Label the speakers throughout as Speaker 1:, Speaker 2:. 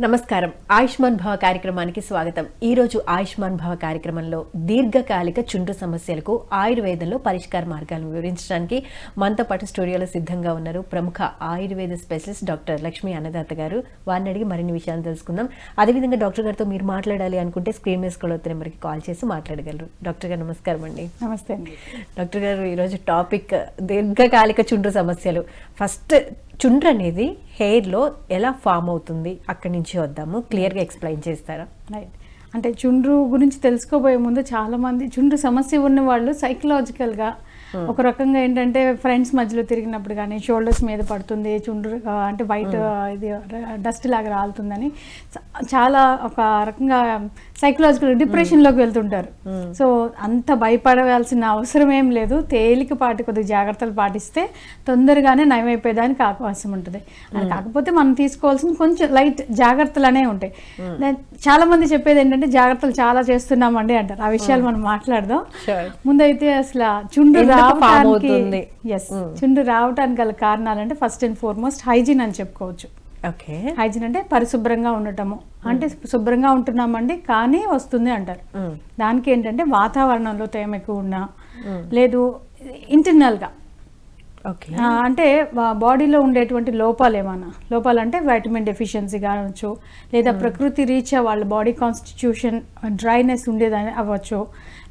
Speaker 1: నమస్కారం. ఆయుష్మాన్ భవ కార్యక్రమానికి స్వాగతం. ఈ రోజు ఆయుష్మాన్ భవ కార్యక్రమంలో దీర్ఘకాలిక చుండ్రు సమస్యలకు ఆయుర్వేదంలో పరిష్కార మార్గాలను వివరించడానికి మనతో పాటు స్టూడియోలో సిద్ధంగా ఉన్నారు ప్రముఖ ఆయుర్వేద స్పెషలిస్ట్ డాక్టర్ లక్ష్మీ అన్నదాత గారు. వారిని అడిగి మరిన్ని విషయాలు తెలుసుకుందాం. అదేవిధంగా డాక్టర్ గారితో మీరు మాట్లాడాలి అనుకుంటే స్క్రీన్ మీద స్క్రోల్ అవుతున్న నెంబర్కి కాల్ చేసి మాట్లాడగలరు. డాక్టర్ గారు నమస్కారం అండి.
Speaker 2: నమస్తే అండి.
Speaker 1: డాక్టర్ గారు, ఈరోజు టాపిక్ దీర్ఘకాలిక చుండ్రు సమస్యలు. ఫస్ట్, చుండ్రు అనేది హెయిర్లో ఎలా ఫామ్ అవుతుంది, అక్కడి నుంచి వద్దాము. క్లియర్గా ఎక్స్ప్లెయిన్ చేస్తారా?
Speaker 2: రైట్. అంటే చుండ్రు గురించి తెలుసుకోబోయే ముందు చాలామంది చుండ్రు సమస్య ఉన్న వాళ్ళు సైకలాజికల్గా ఒక రకంగా ఏంటంటే ఫ్రెండ్స్ మధ్యలో తిరిగినప్పుడు కానీ షోల్డర్స్ మీద పడుతుంది చుండ్రు, అంటే వైట్ ఇది డస్ట్ లాగా రాలుతుందని చాలా ఒక రకంగా సైకలాజికల్ డిప్రెషన్లోకి వెళ్తుంటారు. సో అంత భయపడవలసిన అవసరం ఏం లేదు. తేలికపాటి కొద్దిగా జాగ్రత్తలు పాటిస్తే తొందరగానే నయమైపోయేదానికి అవకాశం ఉంటుంది. అది కాకపోతే మనం తీసుకోవాల్సిన కొంచెం లైట్ జాగ్రత్తలు అనేవి ఉంటాయి. చాలా మంది చెప్పేది ఏంటంటే జాగ్రత్తలు చాలా చేస్తున్నామండి అంటారు. ఆ విషయాలు మనం మాట్లాడదాం. ముందైతే అసలు చుండ్రు చుండ్రు రావడానికి గల కారణాలంటే ఫస్ట్ అండ్ ఫార్మోస్ట్ హైజీన్ అని చెప్పుకోవచ్చు.
Speaker 1: ఓకే.
Speaker 2: హైజీన్ అంటే పరిశుభ్రంగా ఉండటము. అంటే శుభ్రంగా ఉంటున్నామండి కానీ వస్తుంది అంటారు. దానికి ఏంటంటే వాతావరణంలో తేమ ఎక్కువ ఉన్నా, లేదు ఇంటర్నల్గా అంటే బాడీలో ఉండేటువంటి లోపాలు ఏమన్నా, లోపాలంటే వైటమిన్ డెఫిషియన్సీ కావచ్చు, లేదా ప్రకృతి రీత్యా వాళ్ళ బాడీ కాన్స్టిట్యూషన్ డ్రైనెస్ ఉండేదని అవ్వచ్చు,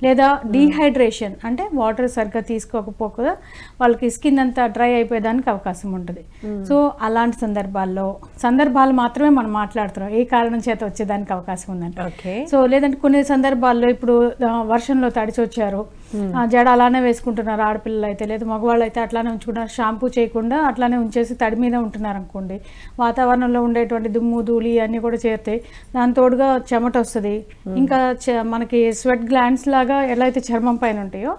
Speaker 2: లేదా డీహైడ్రేషన్ అంటే వాటర్ సరిగ్గా తీసుకోకపోగా వాళ్ళకి స్కిన్ అంతా డ్రై అయిపోయేదానికి అవకాశం ఉంటుంది. సో అలాంటి సందర్భాలు మాత్రమే మనం మాట్లాడుతున్నాం ఏ కారణం చేత వచ్చేదానికి అవకాశం ఉందంటే. సో లేదంటే కొన్ని సందర్భాల్లో ఇప్పుడు వర్షంలో తడిచి వచ్చారు, జడ అలానే వేసుకుంటున్నారు ఆడపిల్లలు అయితే, లేదా మగవాళ్ళు అయితే అట్లానే ఉంచుకుంటారు, షాంపూ చేయకుండా అట్లానే ఉంచేసి తడి మీద ఉంటున్నారు అనుకోండి. వాతావరణంలో ఉండేటువంటి దుమ్ము ధూళి అన్నీ కూడా చేరితే దాని తోడుగా చెమట వస్తుంది. ఇంకా మనకి స్వెట్ గ్లాండ్స్ లాగా ఎలా అయితే చర్మం పైన ఉంటాయో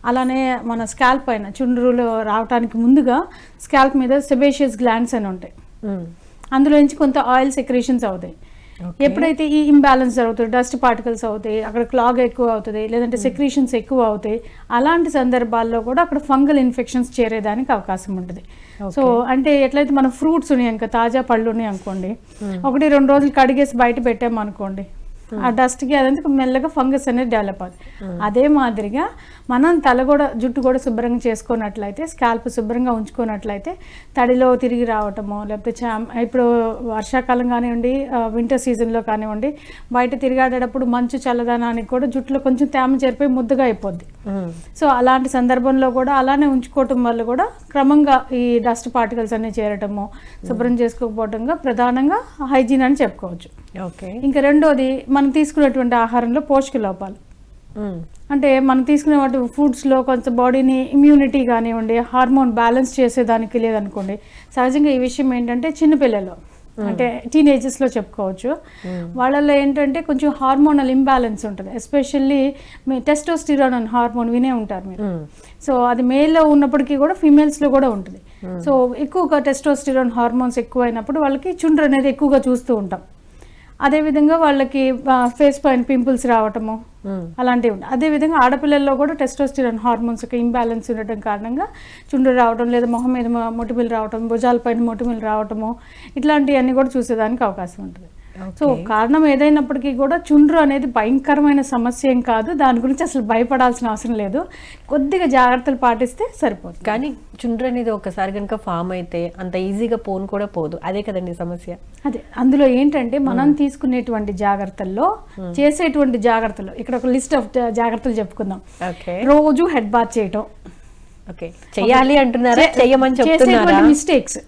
Speaker 2: అలానే మన స్కాల్ప్ పైన చుండ్రులు రావడానికి ముందుగా స్కాల్ప్ మీద సెబేషియస్ గ్లాండ్స్ అని ఉంటాయి. అందులో నుంచి కొంత ఆయిల్ సెక్రేషన్స్ అవుతాయి. ఎప్పుడైతే ఈ ఇంబ్యాలెన్స్ జరుగుతుంది, డస్ట్ పార్టికల్స్ అవుతాయి, అక్కడ క్లాగ్ ఎక్కువ అవుతుంది, లేదంటే సెక్రీషన్స్ ఎక్కువ అవుతాయి, అలాంటి సందర్భాల్లో కూడా అక్కడ ఫంగల్ ఇన్ఫెక్షన్స్ చేరేదానికి అవకాశం ఉంటుంది. సో అంటే ఎట్లయితే మనం ఫ్రూట్స్ ఉన్నాయి, ఇంకా తాజా పళ్ళు ఉన్నాయి అనుకోండి, 1-2 రోజులు కడిగేసి బయట పెట్టామనుకోండి, ఆ డస్ట్కి అదంతా మెల్లగా ఫంగస్ అనేది డెవలప్ అవుతుంది. అదే మాదిరిగా మనం జుట్టు కూడా శుభ్రంగా చేసుకున్నట్లయితే, స్కాల్ప్ శుభ్రంగా ఉంచుకున్నట్లయితే తడిలో తిరిగి రావటము, లేకపోతే ఇప్పుడు వర్షాకాలం కానివ్వండి, వింటర్ సీజన్లో కానివ్వండి, బయట తిరిగాడేటప్పుడు మంచు చల్లదనానికి కూడా జుట్టులో కొంచెం తేమ చేరిపోయి ముద్దగా అయిపోద్ది. సో అలాంటి సందర్భంలో కూడా అలానే ఉంచుకోవటం వల్ల కూడా క్రమంగా ఈ డస్ట్ పార్టికల్స్ అన్ని చేరటము, శుభ్రం చేసుకోకపోవటంగా ప్రధానంగా హైజీన్ అని చెప్పుకోవచ్చు. ఇంకా రెండోది, మనం తీసుకునేటువంటి ఆహారంలో పోషక లోపాలు. అంటే మనం తీసుకునే వాటి ఫుడ్స్లో కొంచెం బాడీని ఇమ్యూనిటీ కానివ్వండి, హార్మోన్ బ్యాలెన్స్ చేసేదానికి లేదనుకోండి. సహజంగా ఈ విషయం ఏంటంటే చిన్నపిల్లలు అంటే టీనేజెస్లో చెప్పుకోవచ్చు, వాళ్ళల్లో ఏంటంటే కొంచెం హార్మోనల్ ఇంబ్యాలెన్స్ ఉంటుంది. ఎస్పెషల్లీ మీ టెస్టోస్టిరాన్ అనే హార్మోన్ వినే ఉంటారు మీరు. సో అది మేల్లో ఉన్నప్పటికీ కూడా ఫీమేల్స్లో కూడా ఉంటుంది. సో ఎక్కువగా టెస్టోస్టిరాన్ హార్మోన్స్ ఎక్కువైనప్పుడు వాళ్ళకి చుండ్రు అనేది ఎక్కువగా చూస్తూ ఉంటాం. అదేవిధంగా వాళ్ళకి ఫేస్ పైన పింపుల్స్ రావటము అలాంటివి ఉంటాయి. అదేవిధంగా ఆడపిల్లల్లో కూడా టెస్టోస్టిరాన్ హార్మోన్స్ యొక్క ఇంబ్యాలెన్స్ ఉండటం కారణంగా చుండ్రు రావటం, లేదా మొహం మీద మొటిమలు రావటం, భుజాలపైన మొటిమలు రావటము, ఇట్లాంటివన్నీ కూడా చూసేదానికి అవకాశం ఉంటుంది. సో కారణం ఏదైనప్పటికీ కూడా చుండ్రు అనేది భయంకరమైన సమస్య ఏం కాదు. దాని గురించి అసలు భయపడాల్సిన అవసరం లేదు. కొద్దిగా జాగ్రత్తలు పాటిస్తే సరిపోతుంది.
Speaker 1: కానీ చుండ్రు అనేది ఒకసారి కనుక ఫామ్ అయితే అంత ఈజీగా పోను కూడా పోదు. అదే కదండి సమస్య.
Speaker 2: అదే అందులో ఏంటంటే మనం తీసుకునేటువంటి జాగ్రత్తల్లో, చేసేటువంటి జాగ్రత్తలు, ఇక్కడ ఒక లిస్ట్ ఆఫ్ జాగ్రత్తలు చెప్పుకుందాం. రోజు హెడ్ బాత్ చేయటం.
Speaker 1: చెయ్యాలి అంటున్నారా? చెయ్యమని చెప్తున్నారా?
Speaker 2: మిస్టేక్స్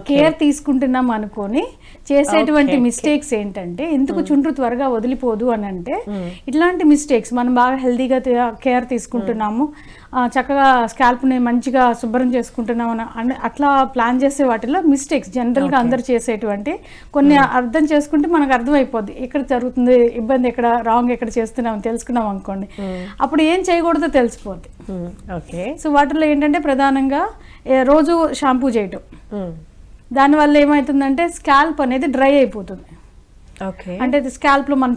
Speaker 2: కేర్ తీసుకుంటున్నాం అనుకొని చేసేటువంటి మిస్టేక్స్ ఏంటంటే, ఎందుకు చుండ్రు త్వరగా వదిలిపోదు అని అంటే, ఇట్లాంటి మిస్టేక్స్ మనం బాగా హెల్తీగా కేర్ తీసుకుంటున్నాము, చక్కగా స్కాల్ప్ని మంచిగా శుభ్రం చేసుకుంటున్నాము అని అట్లా ప్లాన్ చేసే వాటిలో మిస్టేక్స్ జనరల్గా అందరు చేసేటువంటి కొన్ని అర్థం చేసుకుంటే మనకు అర్థమైపోద్ది ఎక్కడ జరుగుతుంది ఇబ్బంది, ఎక్కడ రాంగ్, ఎక్కడ చేస్తున్నామని తెలుసుకున్నాం అనుకోండి, అప్పుడు ఏం చేయకూడదో తెలిసిపోద్ది. సో వాటిలో ఏంటంటే ప్రధానంగా రోజు షాంపూ చేయటం. దానివల్ల ఏమవుతుందంటే స్కాల్ప్ అనేది డ్రై అయిపోతుంది.
Speaker 1: ఓకే.
Speaker 2: అంటే అది స్కాల్ప్ లో మన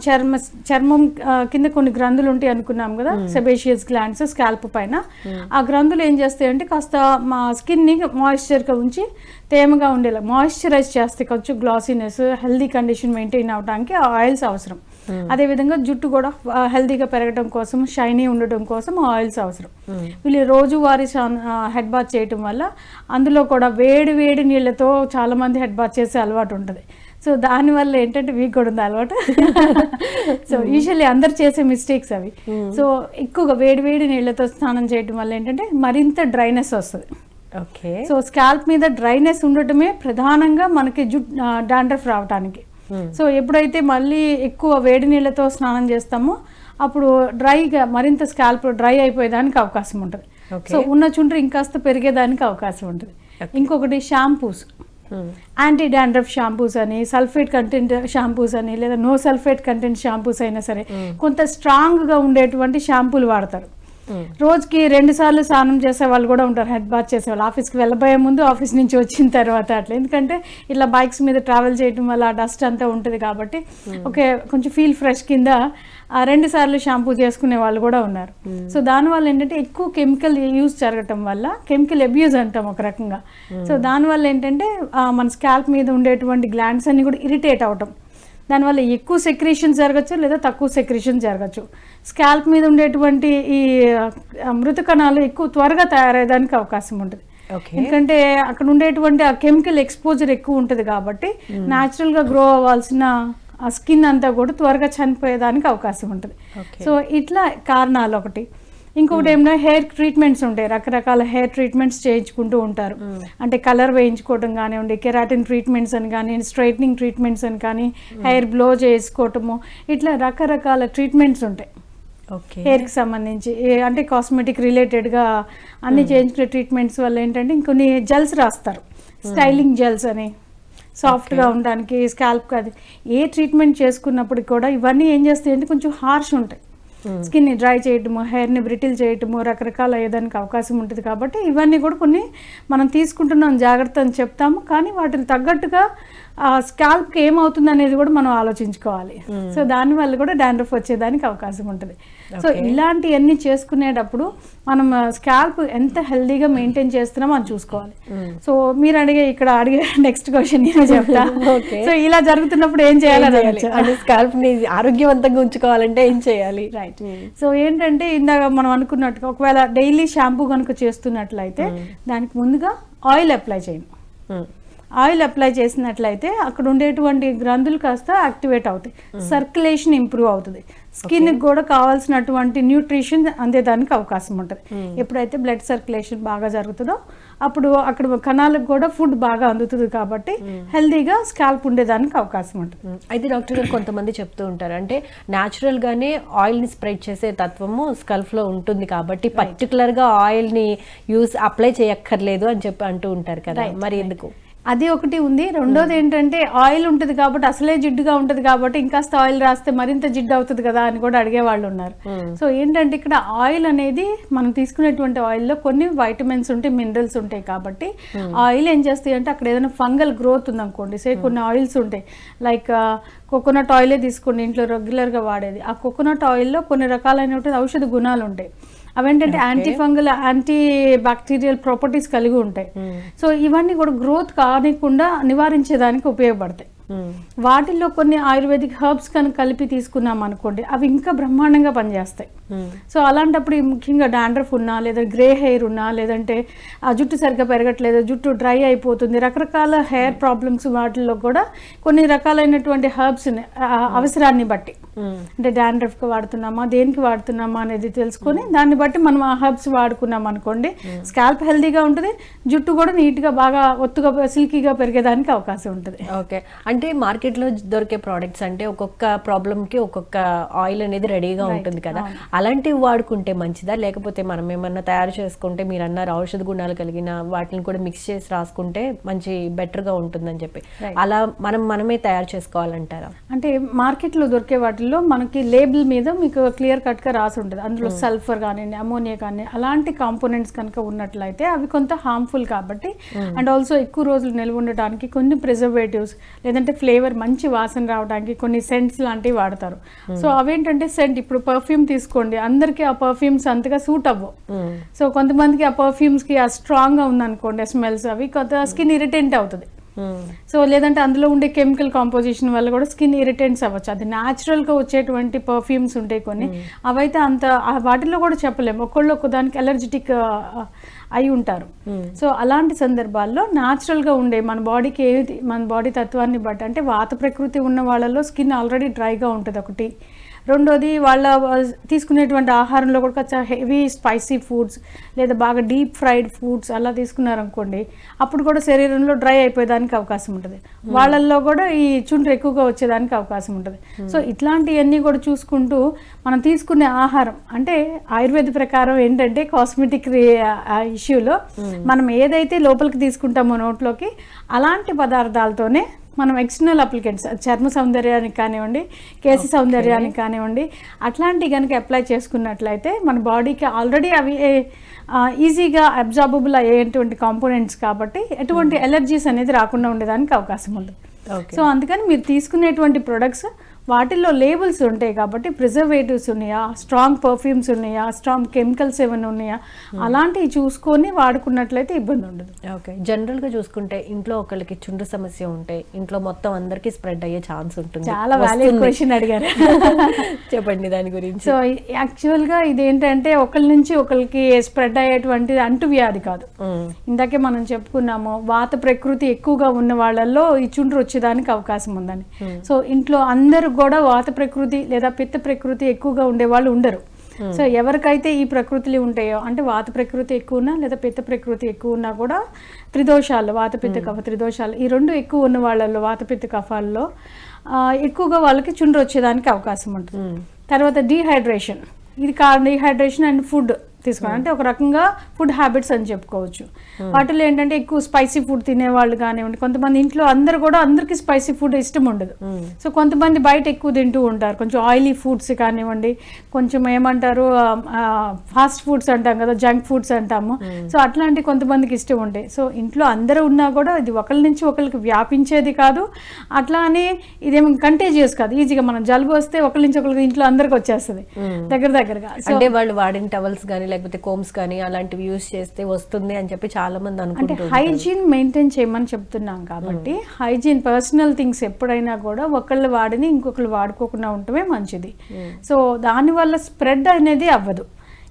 Speaker 2: చర్మం కింద కొన్ని గ్రంథులు ఉంటాయి అనుకున్నాం కదా, సెబేషియస్ గ్లాండ్స్ స్కాల్ప్ పైన. ఆ గ్రంథులు ఏం చేస్తాయంటే కాస్త మా స్కిన్ ని మాయిశ్చర్ గా ఉంచి తేమగా ఉండేలా మాయిశ్చరైజ్ చేస్తే కొంచెం గ్లాసీనెస్, హెల్దీ కండిషన్ మెయింటైన్ అవడానికి ఆయిల్స్ అవసరం. అదేవిధంగా జుట్టు కూడా హెల్దీగా పెరగడం కోసం, షైనీ ఉండటం కోసం ఆయిల్స్ అవసరం. వీళ్ళు రోజువారీ హెడ్ బాత్ చేయటం వల్ల అందులో కూడా వేడి వేడి నీళ్ళతో చాలా మంది హెడ్ బాత్ చేసే అలవాటు ఉంటుంది. సో దానివల్ల ఏంటంటే మీకు కూడా ఉంది అలవాటు. సో యూజువల్లీ అందరు చేసే మిస్టేక్స్ అవి. సో ఎక్కువగా వేడి వేడి నీళ్ళతో స్నానం చేయటం వల్ల ఏంటంటే మరింత డ్రైనెస్ వస్తుంది.
Speaker 1: ఓకే.
Speaker 2: సో స్కాల్ప్ మీద డ్రైనెస్ ఉండటమే ప్రధానంగా మనకి డాండ్రఫ్ రావడానికి. సో ఎప్పుడైతే మళ్ళీ ఎక్కువ వేడి నీళ్ళతో స్నానం చేస్తామో అప్పుడు డ్రైగా మరింత స్కాల్ప్ డ్రై అయిపోయేదానికి అవకాశం ఉంటుంది. సో ఉన్న చుండ్రు ఇంకాస్త పెరిగేదానికి అవకాశం ఉంటుంది. ఇంకొకటి షాంపూస్, యాంటీ డాండ్రఫ్ షాంపూస్ అని, సల్ఫేట్ కంటెంట్ షాంపూస్ అని, లేదా నో సల్ఫేట్ కంటెంట్ షాంపూస్ అయినా సరే కొంత స్ట్రాంగ్గా ఉండేటువంటి షాంపూలు వాడతారు. రోజుకి 2 సార్లు స్నానం చేసే వాళ్ళు కూడా ఉంటారు, హెడ్ బాత్ చేసేవాళ్ళు. ఆఫీస్కి వెళ్ళబోయే ముందు, ఆఫీస్ నుంచి వచ్చిన తర్వాత అట్లా. ఎందుకంటే ఇట్లా బైక్స్ మీద ట్రావెల్ చేయడం వల్ల ఆ డస్ట్ అంతా ఉంటుంది కాబట్టి ఓకే కొంచెం ఫీల్ ఫ్రెష్ కింద 2 సార్లు షాంపూ చేసుకునే వాళ్ళు కూడా ఉన్నారు. సో దానివల్ల ఏంటంటే ఎక్కువ కెమికల్ యూజ్ జరగటం వల్ల, కెమికల్ అబ్యూజ్ అంటాం ఒక రకంగా. సో దానివల్ల ఏంటంటే మన స్కాల్ప్ మీద ఉండేటువంటి గ్లాండ్స్ అన్ని కూడా ఇరిటేట్ అవటం, దానివల్ల ఎక్కువ సెక్రీషన్ జరగచ్చు లేదా తక్కువ సెక్రీషన్ జరగచ్చు. స్కాల్ప్ మీద ఉండేటువంటి ఈ మృత కణాలు ఎక్కువ త్వరగా తయారయ్యేదానికి అవకాశం ఉంటుంది. ఎందుకంటే అక్కడ ఉండేటువంటి ఆ కెమికల్ ఎక్స్పోజర్ ఎక్కువ ఉంటుంది కాబట్టి న్యాచురల్గా గ్రో అవ్వాల్సిన ఆ స్కిన్ అంతా కూడా త్వరగా చనిపోయేదానికి అవకాశం ఉంటుంది. సో ఇట్లా కారణాలు ఒకటి. ఇంకొకటి ఏమన్నా హెయిర్ ట్రీట్మెంట్స్ ఉంటాయి, రకరకాల హెయిర్ ట్రీట్మెంట్స్ చేయించుకుంటూ ఉంటారు. అంటే కలర్ వేయించుకోవడం కానివ్వండి, కెరాటిన్ ట్రీట్మెంట్స్ అని కానీ, స్ట్రైట్నింగ్ ట్రీట్మెంట్స్ అని కానీ, హెయిర్ బ్లో చేసుకోవటము, ఇట్లా రకరకాల ట్రీట్మెంట్స్ ఉంటాయి హెయిర్కి సంబంధించి. అంటే కాస్మెటిక్ రిలేటెడ్గా అన్ని చేయించుకునే ట్రీట్మెంట్స్ వల్ల ఏంటంటే ఇంకొన్ని జెల్స్ రాస్తారు, స్టైలింగ్ జెల్స్ అని, సాఫ్ట్గా ఉండడానికి స్కాల్ప్. అది ఏ ట్రీట్మెంట్ చేసుకున్నప్పటికి కూడా ఇవన్నీ ఏం చేస్తాయి అంటే కొంచెం హార్ష్ ఉంటాయి. స్కిన్ని డ్రై చేయటము, హెయిర్ని బ్రిటిల్ చేయటము, రకరకాల అయ్యేదానికి అవకాశం ఉంటుంది. కాబట్టి ఇవన్నీ కూడా కొన్ని మనం తీసుకుంటున్నాం జాగ్రత్త అని చెప్తాము, కానీ వాటిని తగ్గట్టుగా స్కాల్ప్కి ఏమవుతుంది అనేది కూడా మనం ఆలోచించుకోవాలి. సో దానివల్ల కూడా డాండ్రఫ్ వచ్చేదానికి అవకాశం ఉంటుంది. సో ఇలాంటివన్నీ చేసుకునేటప్పుడు మనం స్కాల్ప్ ఎంత హెల్దీగా మెయింటైన్ చేస్తున్నామో అని చూసుకోవాలి. సో మీరు అడిగే నెక్స్ట్ క్వశ్చన్ నేను చెప్తా. సో ఇలా జరుగుతున్నప్పుడు ఏం చేయాలి,
Speaker 1: స్కాల్ప్ ని ఆరోగ్యవంతంగా ఉంచుకోవాలంటే ఏం చేయాలి?
Speaker 2: రైట్. సో ఏంటంటే ఇందాక మనం అనుకున్నట్టుగా ఒకవేళ డైలీ షాంపూ కనుక చేస్తున్నట్లయితే దానికి ముందుగా ఆయిల్ అప్లై చేయండి. ఆయిల్ అప్లై చేసినట్లయితే అక్కడ ఉండేటువంటి గ్రంథులు కాస్త యాక్టివేట్ అవుతాయి, సర్క్యులేషన్ ఇంప్రూవ్ అవుతుంది, స్కిన్కి కూడా కావాల్సినటువంటి న్యూట్రిషన్ అందేదానికి అవకాశం ఉంటుంది. ఎప్పుడైతే బ్లడ్ సర్క్యులేషన్ బాగా జరుగుతుందో అప్పుడు అక్కడ కణాలకు కూడా ఫుడ్ బాగా అందుతుంది కాబట్టి హెల్దీగా స్కాల్ప్ ఉండేదానికి అవకాశం ఉంటుంది.
Speaker 1: అయితే డాక్టర్ గారు కొంతమంది చెప్తూ ఉంటారు, అంటే న్యాచురల్ గానే ఆయిల్ ని స్ప్రెడ్ చేసే తత్వము స్కల్ప్ లో ఉంటుంది కాబట్టి పర్టికులర్ గా ఆయిల్ ని అప్లై చేయక్కర్లేదు అని చెప్పి అంటూ ఉంటారు కదా, మరి ఎందుకు?
Speaker 2: అది ఒకటి ఉంది. రెండోది ఏంటంటే ఆయిల్ ఉంటుంది కాబట్టి, అసలే జిడ్డుగా ఉంటుంది కాబట్టి ఇంకాస్త ఆయిల్ రాస్తే మరింత జిడ్డు అవుతుంది కదా అని కూడా అడిగే వాళ్ళు ఉన్నారు. సో ఏంటంటే ఇక్కడ ఆయిల్ అనేది మనం తీసుకునేటువంటి ఆయిల్లో కొన్ని వైటమిన్స్ ఉంటాయి, మినరల్స్ ఉంటాయి కాబట్టి ఆయిల్ ఏం చేస్తాయి అంటే అక్కడ ఏదైనా ఫంగల్ గ్రోత్ ఉందనుకోండి, కొన్ని ఆయిల్స్ ఉంటాయి, లైక్ కోకోనట్ ఆయిలే తీసుకోండి ఇంట్లో రెగ్యులర్గా వాడేది. ఆ కోకోనట్ ఆయిల్లో కొన్ని రకాలైనటువంటి ఔషధ గుణాలు ఉంటాయి. అవేంటంటే anti fungal, anti bacterial properties కలిగి ఉంటాయి. సో ఇవన్నీ కూడా గ్రోత్ కానికుండా నివారించేదానికి ఉపయోగపడతాయి. వాటిల్లో కొన్ని ఆయుర్వేదిక్ హర్బ్స్ కనుక కలిపి తీసుకున్నాం అనుకోండి, అవి ఇంకా బ్రహ్మాండంగా పనిచేస్తాయి. సో అలాంటప్పుడు ముఖ్యంగా డాండ్రఫ్ ఉన్నా, లేదా గ్రే హెయిర్ ఉన్నా, లేదంటే ఆ జుట్టు సరిగ్గా పెరగట్లేదు, జుట్టు డ్రై అయిపోతుంది, రకరకాల హెయిర్ ప్రాబ్లమ్స్, వాటిల్లో కూడా కొన్ని రకాలైనటువంటి హర్బ్స్ అవసరాన్ని బట్టి, అంటే డాండ్రఫ్కి వాడుతున్నామా, దేనికి వాడుతున్నామా అనేది తెలుసుకొని దాన్ని బట్టి మనం ఆ హర్బ్స్ వాడుకున్నాం అనుకోండి, స్కాల్ప్ హెల్దీగా ఉంటుంది, జుట్టు కూడా నీట్గా బాగా ఒత్తుగా సిల్కీగా పెరిగేదానికి అవకాశం ఉంటుంది.
Speaker 1: ఓకే. అంటే మార్కెట్లో దొరికే ప్రోడక్ట్స్ అంటే ఒక్కొక్క ప్రాబ్లమ్కి ఒక్కొక్క ఆయిల్ అనేది రెడీగా ఉంటుంది కదా, అలాంటివి వాడుకుంటే మంచిదా, లేకపోతే మనం ఏమన్నా తయారు చేసుకుంటే మీరు అన్నారు ఔషధ గుణాలు కలిగిన వాటిని కూడా మిక్స్ చేసి రాసుకుంటే మంచి బెటర్గా ఉంటుందని చెప్పి, అలా మనమే తయారు చేసుకోవాలంటారా?
Speaker 2: అంటే మార్కెట్లో దొరికే వాటిలో వాటిల్లో మనకి లేబుల్ మీద మీకు క్లియర్ కట్గా రాసి ఉంటుంది. అందులో సల్ఫర్ కానివ్వండి, అమోనియా కానీ అలాంటి కాంపోనెంట్స్ కనుక ఉన్నట్లయితే అవి కొంత హార్మ్ఫుల్ కాబట్టి, అండ్ ఆల్సో ఎక్కువ రోజులు నిల్వ ఉండటానికి కొన్ని ప్రిజర్వేటివ్స్ లేదంటే ఫ్లేవర్ మంచి వాసన రావడానికి కొన్ని సెంట్స్ లాంటివి వాడతారు. సో అవేంటంటే సెంట్, ఇప్పుడు పర్ఫ్యూమ్ తీసుకోండి, అందరికీ ఆ పర్ఫ్యూమ్స్ అంతగా సూట్ అవ్వవు. సో కొంతమందికి ఆ పర్ఫ్యూమ్స్కి ఆ స్ట్రాంగ్గా ఉందనుకోండి స్మెల్స్, అవి కొంత స్కిన్ ఇరిటెంట్ అవుతుంది. సో లేదంటే అందులో ఉండే కెమికల్ కాంపోజిషన్ వల్ల కూడా స్కిన్ ఇరిటెంట్స్ అవ్వచ్చు. అది న్యాచురల్గా వచ్చేటువంటి పర్ఫ్యూమ్స్ ఉంటాయి కొన్ని, అవైతే అంత వాటిలో కూడా చెప్పలేము, ఒకళ్ళు ఒకదానికి అలర్జెటిక్ అయి ఉంటారు. సో అలాంటి సందర్భాల్లో న్యాచురల్గా ఉండే మన బాడీకి ఏది, మన బాడీ తత్వాన్ని బట్టి, అంటే వాత ప్రకృతి ఉన్న వాళ్ళలో స్కిన్ ఆల్రెడీ డ్రైగా ఉంటుంది ఒకటి. రెండోది వాళ్ళ తీసుకునేటువంటి ఆహారంలో కూడా కొంచెం హెవీ స్పైసీ ఫుడ్స్ లేదా బాగా డీప్ ఫ్రైడ్ ఫుడ్స్ అలా తీసుకున్నారనుకోండి, అప్పుడు కూడా శరీరంలో డ్రై అయిపోయేదానికి అవకాశం ఉంటుంది. వాళ్ళల్లో కూడా ఈ చుండ్రు ఎక్కువగా వచ్చేదానికి అవకాశం ఉంటుంది. సో ఇట్లాంటివన్నీ కూడా చూసుకుంటూ మనం తీసుకునే ఆహారం, అంటే ఆయుర్వేద ప్రకారం ఏంటంటే కాస్మెటిక్ ఇష్యూలో మనం ఏదైతే లోపలికి తీసుకుంటామో నోట్లోకి, అలాంటి పదార్థాలతోనే మనం ఎక్స్టర్నల్ అప్లికెంట్స్, చర్మ సౌందర్యానికి కానివ్వండి, కేశ సౌందర్యానికి కానివ్వండి, అట్లాంటివి కనుక అప్లై చేసుకున్నట్లయితే మన బాడీకి ఆల్రెడీ అవి ఈజీగా అబ్జార్బబుల్ అయ్యేటువంటి కాంపోనెంట్స్ కాబట్టి ఎటువంటి ఎలర్జీస్ అనేది రాకుండా ఉండేదానికి అవకాశం ఉంటుంది. సో అందుకని మీరు తీసుకునేటువంటి ప్రొడక్ట్స్ వాటిల్లో లేబుల్స్ ఉంటాయి కాబట్టి, ప్రిజర్వేటివ్స్ ఉన్నాయా, స్ట్రాంగ్ పర్ఫ్యూమ్స్ ఉన్నాయా, స్ట్రాంగ్ కెమికల్స్ ఏమైనా ఉన్నాయా, అలాంటివి చూసుకొని వాడుకున్నట్లయితే ఇబ్బంది ఉండదు.
Speaker 1: ఓకే, జనరల్గా చూసుకుంటే ఇంట్లో ఒకరికి చుండ్రు సమస్య ఉంటే ఇంట్లో మొత్తం అందరికీ స్ప్రెడ్ అయ్యే ఛాన్స్ ఉంటుంది.
Speaker 2: చాలా వాల్యూడ్ క్వశ్చన్ అడిగారు.
Speaker 1: చెప్పండి దాని గురించి.
Speaker 2: సో యాక్చువల్గా ఇదేంటంటే ఒకరి నుంచి ఒకరికి స్ప్రెడ్ అయ్యేటువంటి అంటువ్యాధి కాదు. ఇందాకే మనం చెప్పుకున్నాము, వాత ప్రకృతి ఎక్కువగా ఉన్న వాళ్ళల్లో ఈ చుండ్రు వచ్చేదానికి అవకాశం ఉందని. సో ఇంట్లో అందరూ కూడా వాత ప్రకృతి లేదా పిత్త ప్రకృతి ఎక్కువగా ఉండే వాళ్ళు ఉండరు. సో ఎవరికైతే ఈ ప్రకృతులు ఉంటాయో, అంటే వాత ప్రకృతి ఎక్కువ ఉన్నా లేదా పిత్త ప్రకృతి ఎక్కువ ఉన్నా కూడా త్రిదోషాలు, వాత పిత్త కఫ త్రిదోషాలు, ఈ రెండు ఎక్కువ ఉన్న వాళ్ళల్లో వాత పిత్త కఫాల్లో ఎక్కువగా వాళ్ళకి చుండ్రు వచ్చేదానికి అవకాశం ఉంటుంది. తర్వాత డీహైడ్రేషన్, ఇది డీహైడ్రేషన్ అండ్ ఫుడ్ తీసుకోవాలి, అంటే ఒక రకంగా ఫుడ్ హ్యాబిట్స్ అని చెప్పుకోవచ్చు. వాటిలో ఏంటంటే ఎక్కువ స్పైసీ ఫుడ్ తినేవాళ్ళు కానివ్వండి, కొంతమంది ఇంట్లో అందరు కూడా అందరికీ స్పైసీ ఫుడ్ ఇష్టం ఉండదు. సో కొంతమంది బయట ఎక్కువ తింటూ ఉంటారు, కొంచెం ఆయిలీ ఫుడ్స్ కానివ్వండి, కొంచెం ఏమంటారు ఫాస్ట్ ఫుడ్స్ అంటాం కదా, జంక్ ఫుడ్స్ అంటాము. సో అట్లాంటి కొంతమందికి ఇష్టం ఉంటాయి. సో ఇంట్లో అందరూ ఉన్నా కూడా ఇది ఒకరి నుంచి ఒకరికి వ్యాపించేది కాదు, అట్లా అని ఇదేమో కంటేజియస్ కాదు. ఈజీగా మనం జలుబు వస్తే ఒకరి నుంచి ఒకరికి ఇంట్లో అందరికి వచ్చేస్తుంది దగ్గరగా.
Speaker 1: అంటే వాళ్ళు వాడిన టవల్స్ కానీ లేకపోతే కోమ్స్ కానీ అలాంటివి యూజ్ చేస్తే వస్తుంది అని చెప్పి చాలా మంది అనుకుంటారు.
Speaker 2: అంటే హైజీన్ మెయింటైన్ చేయమని చెప్తున్నాం కాబట్టి, హైజీన్ పర్సనల్ థింగ్స్ ఎప్పుడైనా కూడా ఒకళ్ళు వాడిని ఇంకొకళ్ళు వాడుకోకుండా ఉండటమే మంచిది. సో దానివల్ల స్ప్రెడ్ అనేది అవ్వదు.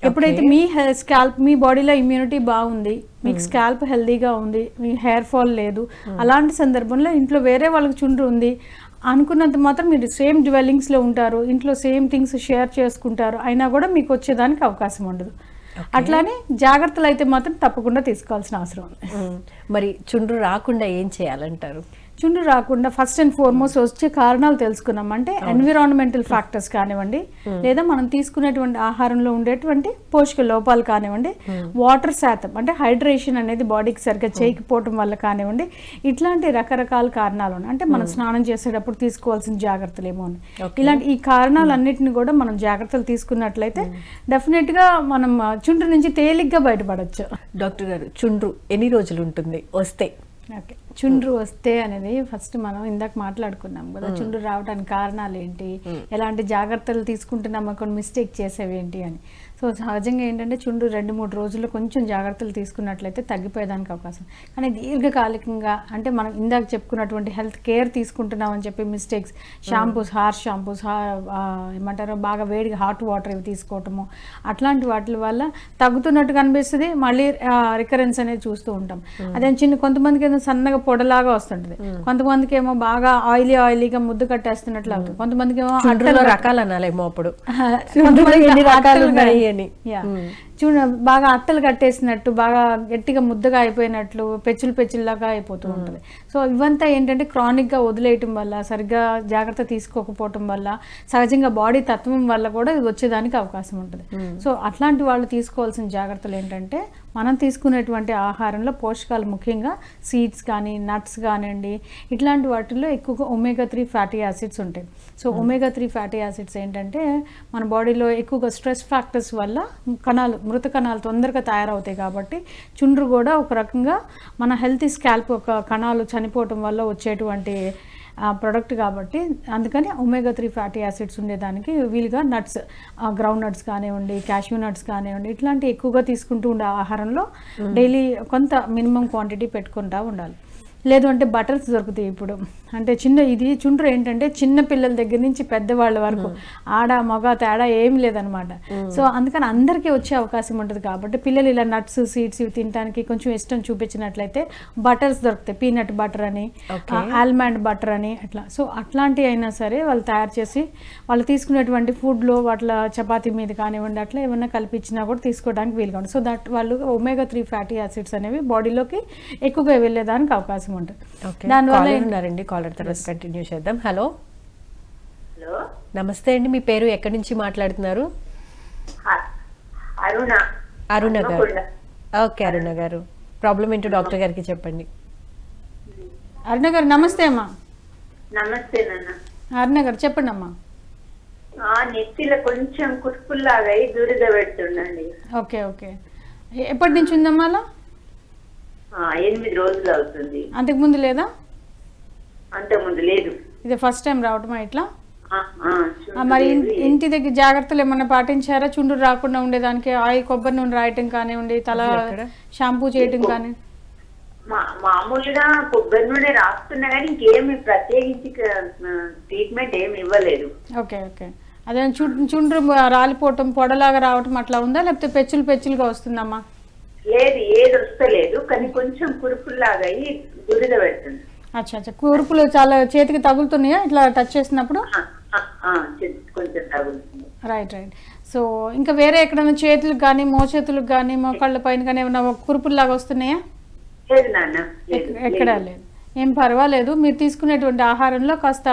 Speaker 2: ఎప్పుడైతే మీ స్కాల్ప్, మీ బాడీలో ఇమ్యూనిటీ బాగుంది, మీకు స్కాల్ప్ హెల్దీగా ఉంది, మీ హెయిర్ ఫాల్ లేదు, అలాంటి సందర్భంలో ఇంట్లో వేరే వాళ్ళకి చుండ్రు ఉంది అనుకున్నంత మాత్రం మీరు సేమ్ డ్వెల్లింగ్స్లో ఉంటారు, ఇంట్లో సేమ్ థింగ్స్ షేర్ చేసుకుంటారు, అయినా కూడా మీకు వచ్చేదానికి అవకాశం ఉండదు. అట్లానే జాగ్రత్తలు అయితే మాత్రం తప్పకుండా తీసుకోవాల్సిన అవసరం ఉంది.
Speaker 1: మరి చుండ్రు రాకుండా ఏం చేయాలంటారు?
Speaker 2: చుండ్రు రాకుండా ఫస్ట్ అండ్ ఫార్మోస్ట్ వచ్చే కారణాలు తెలుసుకున్నాం. అంటే ఎన్విరాన్మెంటల్ ఫ్యాక్టర్స్ కానివ్వండి, లేదా మనం తీసుకునేటువంటి ఆహారంలో ఉండేటువంటి పోషక లోపాలు కానివ్వండి, వాటర్ శాతం అంటే హైడ్రేషన్ అనేది బాడీకి సరిగ్గా చేయకపోవటం వల్ల కానివ్వండి, ఇట్లాంటి రకరకాల కారణాలు ఉన్నాయి. అంటే మనం స్నానం చేసేటప్పుడు తీసుకోవాల్సిన జాగ్రత్తలు ఏమో ఉన్నాయి. ఇలాంటి ఈ కారణాలన్నిటిని కూడా మనం జాగ్రత్తలు తీసుకున్నట్లయితే డెఫినెట్గా మనం చుండ్రు నుంచి తేలిగ్గా బయటపడవచ్చు.
Speaker 1: డాక్టర్ గారు, చుండ్రు ఎన్ని రోజులు ఉంటుంది వస్తే?
Speaker 2: ఓకే, చుండ్రు వస్తే అనేది ఫస్ట్ మనం ఇందాక మాట్లాడుకున్నాం కదా, చుండ్రు రావడానికి కారణాలు ఏంటి, ఎలాంటి జాగ్రత్తలు తీసుకుంటున్నాం, కొన్ని మిస్టేక్ చేసేవి ఏంటి అని. సో సహజంగా ఏంటంటే చుండ్రు 2-3 రోజుల్లో కొంచెం జాగ్రత్తలు తీసుకున్నట్లయితే తగ్గిపోయేదానికి అవకాశం. కానీ దీర్ఘకాలికంగా అంటే మనం ఇందాక చెప్పుకున్నటువంటి హెల్త్ కేర్ తీసుకుంటున్నామని చెప్పి మిస్టేక్స్, షాంపూస్, హార్ష్ షాంపూస్, ఏమంటారో బాగా వేడిగా హాట్ వాటర్ ఇవి తీసుకోవటము, అట్లాంటి వాటి వల్ల తగ్గుతున్నట్టు కనిపిస్తుంది, మళ్ళీ రికరెన్స్ అనేది చూస్తూ ఉంటాం. అదే కొంతమందికి ఏదో సన్నగా పొడలాగా వస్తుంటుంది, కొంతమందికి ఏమో బాగా ఆయిలీగా ముద్దు కట్టేస్తున్నట్లు అవుతుంది, కొంతమందికి ఏమో
Speaker 1: రకాలు అనాలేమో అప్పుడు
Speaker 2: బాగా అట్టలు కట్టేసినట్టు, బాగా గట్టిగా ముద్దగా అయిపోయినట్లు, పెచ్చులాగా అయిపోతూ ఉంటుంది. సో ఇవంతా ఏంటంటే క్రానిక్గా వదిలేయటం వల్ల, సరిగ్గా జాగ్రత్త తీసుకోకపోవటం వల్ల, సహజంగా బాడీ తత్వం వల్ల కూడా ఇది వచ్చేదానికి అవకాశం ఉంటుంది. సో అట్లాంటి వాళ్ళు తీసుకోవాల్సిన జాగ్రత్తలు ఏంటంటే, మనం తీసుకునేటువంటి ఆహారంలో పోషకాలు ముఖ్యంగా సీడ్స్ కానీ నట్స్ కానివ్వండి ఇట్లాంటి వాటిల్లో ఎక్కువగా ఒమేగా-3 ఫ్యాటీ యాసిడ్స్ ఉంటాయి. సో ఒమేగా-3 ఫ్యాటీ యాసిడ్స్ ఏంటంటే మన బాడీలో ఎక్కువగా స్ట్రెస్ ఫ్యాక్టర్స్ వల్ల మృత కణాలు తొందరగా తయారవుతాయి కాబట్టి చుండ్రు కూడా ఒక రకంగా మన హెల్తీ స్కాల్ప్ ఒక కణాలు చనిపోవటం వల్ల వచ్చేటువంటి ప్రొడక్ట్ కాబట్టి అందుకని ఒమేగా-3 ఫ్యాటీ యాసిడ్స్ ఉండేదానికి వీలుగా నట్స్ గ్రౌండ్ నట్స్ కానివ్వండి క్యాష్యూ నట్స్ కానివ్వండి ఇట్లాంటి ఎక్కువగా తీసుకుంటూ ఉండే ఆహారంలో డైలీ కొంత మినిమం క్వాంటిటీ పెట్టుకుంటూ ఉండాలి. లేదు అంటే బటర్స్ దొరుకుతాయి ఇప్పుడు. అంటే ఇది చుండ్రు ఏంటంటే చిన్న పిల్లల దగ్గర నుంచి పెద్దవాళ్ళ వరకు ఆడ మగ తేడా ఏమి లేదనమాట. సో అందుకని అందరికీ వచ్చే అవకాశం ఉంటుంది కాబట్టి పిల్లలు ఇలా నట్స్ సీడ్స్ ఇవి తినడానికి కొంచెం ఇష్టం చూపించినట్లయితే బటర్స్ దొరుకుతాయి. పీనట్ బటర్ అని ఆల్మండ్ బటర్ అని అట్లా. సో అట్లాంటివి అయినా సరే వాళ్ళు తయారు చేసి వాళ్ళు తీసుకునేటువంటి ఫుడ్లో వాటిలో చపాతీ మీద కానివ్వండి అట్లా ఏమన్నా కల్పించినా కూడా తీసుకోవడానికి వీలుగా ఉంటుంది. సో దట్ వాళ్ళు ఒమేగా-3 ఫ్యాటీ యాసిడ్స్ అనేవి బాడీలోకి ఎక్కువగా వెళ్ళేదానికి అవకాశం ఉంటుంది.
Speaker 1: దానివల్ల కాలర్ తర్వాత కంటిన్యూ చేద్దాం. హలో నమస్తే అండి, మీ పేరు ఎక్కడి నుంచి మాట్లాడుతున్నారు? అరుణ గారు. ఓకే అరుణ గారు, ప్రాబ్లం ఏంటో డాక్టర్ గారికి చెప్పండి.
Speaker 2: అరుణ గారు నమస్తే అమ్మా.
Speaker 3: నమస్తే నాన్న.
Speaker 2: అరుణ గారు చెప్పండి అమ్మా.
Speaker 3: నెత్తిలో కొంచెం కుర్పుల్లాగా దురద పెడుతుండండి.
Speaker 2: ఓకే ఓకే, ఎప్పటి నుంచి ఉందమ్మా అలా?
Speaker 3: 8 రోజులు అవుతుంది.
Speaker 2: అంతకుముందు లేదా?
Speaker 3: అంతకుముందు లేదు.
Speaker 2: ఇది ఫస్ట్ టైం రావటమా ఇట్లా? మరి ఇంటి దగ్గర జాగ్రత్తలు ఏమన్నా పాటించారా చుండ్రు రాకుండా ఉండేదానికి? కొబ్బరి నూనె రాయటం కానివ్వండి, తల షాంపూ చేయటం కానీ?
Speaker 3: మామూలుగా కొబ్బరి నూనె రాస్తున్నా కానీ ఇంకేమి ప్రత్యేకించి ట్రీట్మెంట్ ఏమి ఇవ్వలేదు.
Speaker 2: ఓకే ఓకే, అదే చుండ్రు రాలిపోవటం పొడలాగా రావటం అట్లా ఉందా లేకపోతే పెచ్చులుగా వస్తుందమ్మా?
Speaker 3: లేదు, ఏది వస్తలేదు కానీ కొంచెం కురుపుల్లాగా దురద పెడుతుంది.
Speaker 2: అచ్చా అచ్చా, కురుపులు చాలా చేతికి తగులుతున్నాయా ఇట్లా టచ్ చేసినప్పుడు?
Speaker 3: కొంచెం తగులుతుంది.
Speaker 2: Right right. సో ఇంకా వేరే ఎక్కడైనా చేతులకు కానీ మోచేతులకు కానీ మోకాళ్ళ పైన కానీ ఏమైనా కురుపుల్లాగా వస్తున్నాయా?
Speaker 3: లేదు నాన్న,
Speaker 2: ఎక్కడా లేదు. ఏం పర్వాలేదు, మీరు తీసుకునేటువంటి ఆహారంలో కాస్త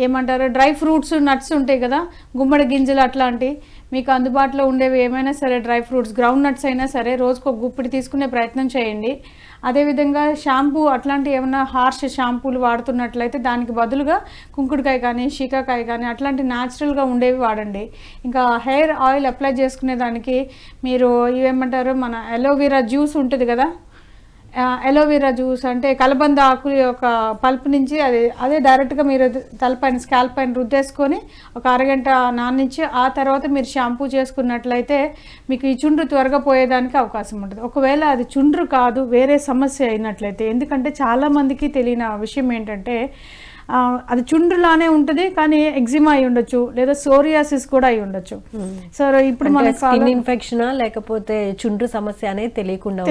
Speaker 2: ఏమంటారు డ్రై ఫ్రూట్స్ నట్స్ ఉంటాయి కదా, గుమ్మడి గింజలు అట్లాంటి మీకు అందుబాటులో ఉండేవి ఏమైనా సరే డ్రై ఫ్రూట్స్ గ్రౌండ్ నట్స్ అయినా సరే రోజుకు ఒక గుప్పిడి తీసుకునే ప్రయత్నం చేయండి. అదేవిధంగా షాంపూ అట్లాంటి ఏమైనా హార్ష్ షాంపూలు వాడుతున్నట్లయితే దానికి బదులుగా కుంకుడుకాయ కానీ షీకాకాయ కానీ అట్లాంటి న్యాచురల్గా ఉండేవి వాడండి. ఇంకా హెయిర్ ఆయిల్ అప్లై చేసుకునే దానికి మీరు ఇవేమంటారు మన అలోవెరా జ్యూస్ ఉంటుంది కదా, అలోవెరా జ్యూస్ అంటే కలబంద ఆకు యొక్క పల్ప్ నుంచి అదే డైరెక్ట్గా మీరు తలపైన స్కాల్ప్ పైన రుద్దేసుకొని ఒక అరగంట నానించి ఆ తర్వాత మీరు షాంపూ చేసుకున్నట్లయితే మీకు ఈ చుండ్రు త్వరగా పోయేదానికి అవకాశం ఉంటుంది. ఒకవేళ అది చుండ్రు కాదు వేరే సమస్య అయినట్లయితే, ఎందుకంటే చాలామందికి తెలియని విషయం ఏంటంటే అది చుండ్రులానే ఉంటుంది కానీ ఎగ్జిమా అయి ఉండొచ్చు లేదా సోరియాసిస్ కూడా అయి ఉండొచ్చు. సో ఇప్పుడు
Speaker 1: స్కిన్ ఇన్ఫెక్షన్ లేకపోతే చుండ్రు సమస్య అనేది తెలియకుండా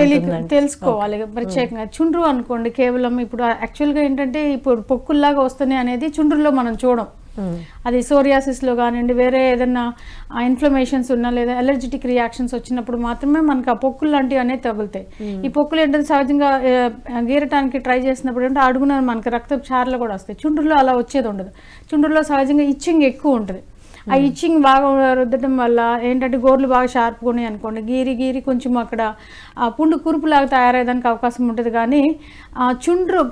Speaker 2: తెలుసుకోవాలి ప్రత్యేకంగా. చుండ్రు అనుకోండి కేవలం ఇప్పుడు యాక్చువల్గా ఏంటంటే ఇప్పుడు పొక్కుల్లాగా వస్తున్నాయి అనేది చుండ్రులో మనం చూడం. అది సోరియాసిస్లో కానివ్వండి వేరే ఏదైనా ఇన్ఫ్లమేషన్స్ ఉన్నా లేదా అలర్జిటిక్ రియాక్షన్స్ వచ్చినప్పుడు మాత్రమే మనకు ఆ పొక్కులు లాంటివి అనేది తగులుతాయి. ఈ పొక్కులు ఏంటంటే సహజంగా గీరటానికి ట్రై చేసినప్పుడు అంటే అడుగున మనకి రక్తపు చారలు కూడా వస్తాయి. చుండ్రులో అలా వచ్చేది ఉండదు. చుండ్రులో సహజంగా ఇచ్చింగ్ ఎక్కువ ఉంటుంది. ఆ ఇచ్చింగ్ బాగా రుద్దడం వల్ల ఏంటంటే గోర్లు బాగా షార్ప్గా అనుకోండి గీరి కొంచెం అక్కడ పుండు కురుపులాగా తయారయ్యేదానికి అవకాశం ఉంటుంది. కానీ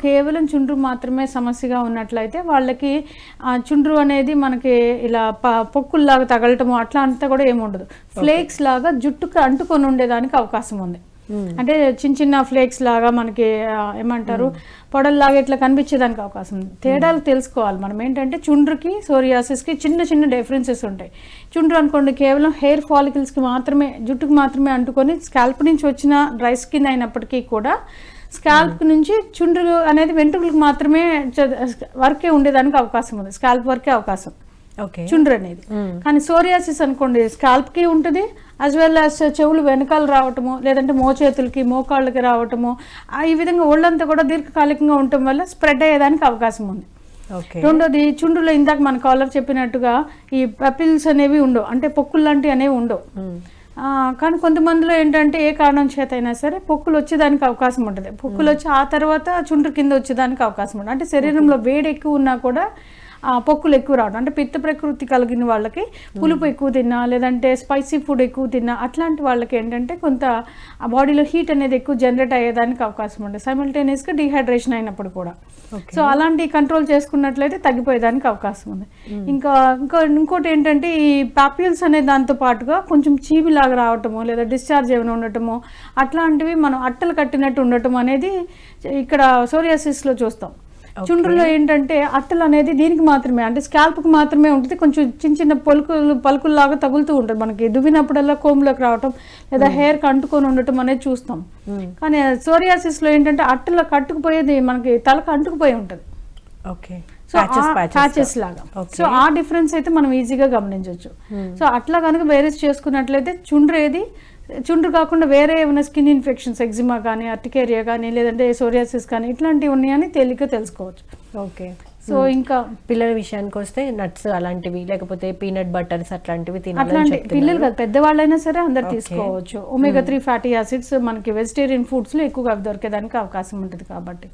Speaker 2: కేవలం చుండ్రు మాత్రమే సమస్యగా ఉన్నట్లయితే వాళ్ళకి చుండ్రు అనేది మనకి ఇలా పొక్కుల్లాగా తగలటము అట్లా అంతా కూడా ఏముండదు. ఫ్లేక్స్ లాగా జుట్టుకు అంటుకొని ఉండేదానికి అవకాశం ఉంది. అంటే చిన్న ఫ్లేక్స్ లాగా మనకి ఏమంటారు పొడల్లాగా ఇట్లా కనిపించేదానికి అవకాశం ఉంది. తేడాలు తెలుసుకోవాలి మనం. ఏంటంటే చుండ్రుకి సోరియాసిస్కి చిన్న డిఫరెన్సెస్ ఉంటాయి. చుండ్రు అనుకోండి కేవలం హెయిర్ ఫాలికల్స్కి మాత్రమే జుట్టుకు మాత్రమే అంటుకొని స్కాల్ప్ నుంచి వచ్చిన డ్రై స్కిన్ అయినప్పటికీ కూడా స్కాల్ప్ నుంచి చుండ్రు అనేది వెంట్రుకలకు మాత్రమే వరకే ఉండేదానికి అవకాశం ఉంది. స్కాల్ప్ వరకే అవకాశం చుండ్రు అనేది. కానీ సోరియాసిస్ అనుకోండి స్కాల్ప్ కి ఉంటుంది యాజ్ వెల్ యాజ్ చెవులు వెనకాల రావటము లేదంటే మోచేతులకి మోకాళ్ళకి రావటము ఈ విధంగా ఒళ్ళంతా కూడా దీర్ఘకాలికంగా ఉండటం వల్ల స్ప్రెడ్ అయ్యేదానికి అవకాశం ఉంది. రెండోది చుండ్రులో ఇందాక మన కాలర్ చెప్పినట్టుగా ఈ పపిల్స్ అనేవి ఉండవు, అంటే పొక్కులు లాంటివి అనేవి ఉండవు. కానీ కొంతమందిలో ఏంటంటే ఏ కారణం చేత అయినా సరే పొక్కులు వచ్చేదానికి అవకాశం ఉంటుంది. పొక్కులు వచ్చి ఆ తర్వాత చుండ్రు కింద వచ్చేదానికి అవకాశం ఉంటుంది. అంటే శరీరంలో వేడి ఎక్కువ ఉన్నా కూడా పొక్కులు ఎక్కువ రావడం, అంటే పిత్త ప్రకృతి కలిగిన వాళ్ళకి పులుపు ఎక్కువ తిన్నా లేదంటే స్పైసీ ఫుడ్ ఎక్కువ తిన్నా అట్లాంటి వాళ్ళకి ఏంటంటే కొంత బాడీలో హీట్ అనేది ఎక్కువ జనరేట్ అయ్యేదానికి అవకాశం ఉంటుంది, సైమల్టేనియస్గా డిహైడ్రేషన్ అయినప్పుడు కూడా. సో అలాంటి కంట్రోల్ చేసుకున్నట్లయితే తగ్గిపోయేదానికి అవకాశం ఉంది. ఇంకోటి ఏంటంటే ఈ పాప్యూల్స్ అనే దాంతో పాటుగా కొంచెం చీమిలాగా రావటము లేదా డిశ్చార్జ్ ఏమైనా ఉండటము అట్లాంటివి మనం అట్టలు కట్టినట్టు ఉండటం అనేది ఇక్కడ సోరియాసిస్లో చూస్తాం. చుండ్రులో ఏంటంటే అట్టలు అనేది దీనికి మాత్రమే, అంటే స్కాల్ప్కి మాత్రమే ఉంటుంది, కొంచెం చిన్న చిన్న పలుకుల్లాగా తగులుతూ ఉంటుంది, మనకి దువ్వినప్పుడల్లా కోమ్లోకి రావటం లేదా హెయిర్కి అంటుకొని ఉండటం అనేది చూస్తాం. కానీ సోరియాసిస్లో ఏంటంటే అట్టలో కట్టుకుపోయేది మనకి తలకు అంటుకుపోయి ఉంటుంది, సో ప్యాచెస్ లాగా. సో ఆ డిఫరెన్స్ అయితే మనం ఈజీగా గమనించవచ్చు. సో అట్లా కనుక వేరేస్ చేసుకున్నట్లయితే చుండ్రు కాకుండా వేరే ఏమైనా స్కిన్ ఇన్ఫెక్షన్స్, ఎగ్జిమా కానీ అర్టికేరియా కానీ లేదంటే సోరియాసిస్ కానీ ఇట్లాంటివి ఉన్నాయని తేలిగ్గా తెలుసుకోవచ్చు.
Speaker 1: ఓకే.
Speaker 2: సో ఇంకా
Speaker 1: పిల్లల విషయానికి వస్తే నట్స్ అలాంటివి లేకపోతే పీనట్ బటర్స్ అట్లాంటివి
Speaker 2: అట్లాంటి పిల్లలు కాదు పెద్దవాళ్ళైనా సరే అందరు తీసుకోవచ్చు. ఒమేగా 3 ఫ్యాటీ యాసిడ్స్ మనకి వెజిటేరియన్ ఫుడ్స్ లో ఎక్కువగా దొరికేదానికి అవకాశం ఉంటుంది కాబట్టి.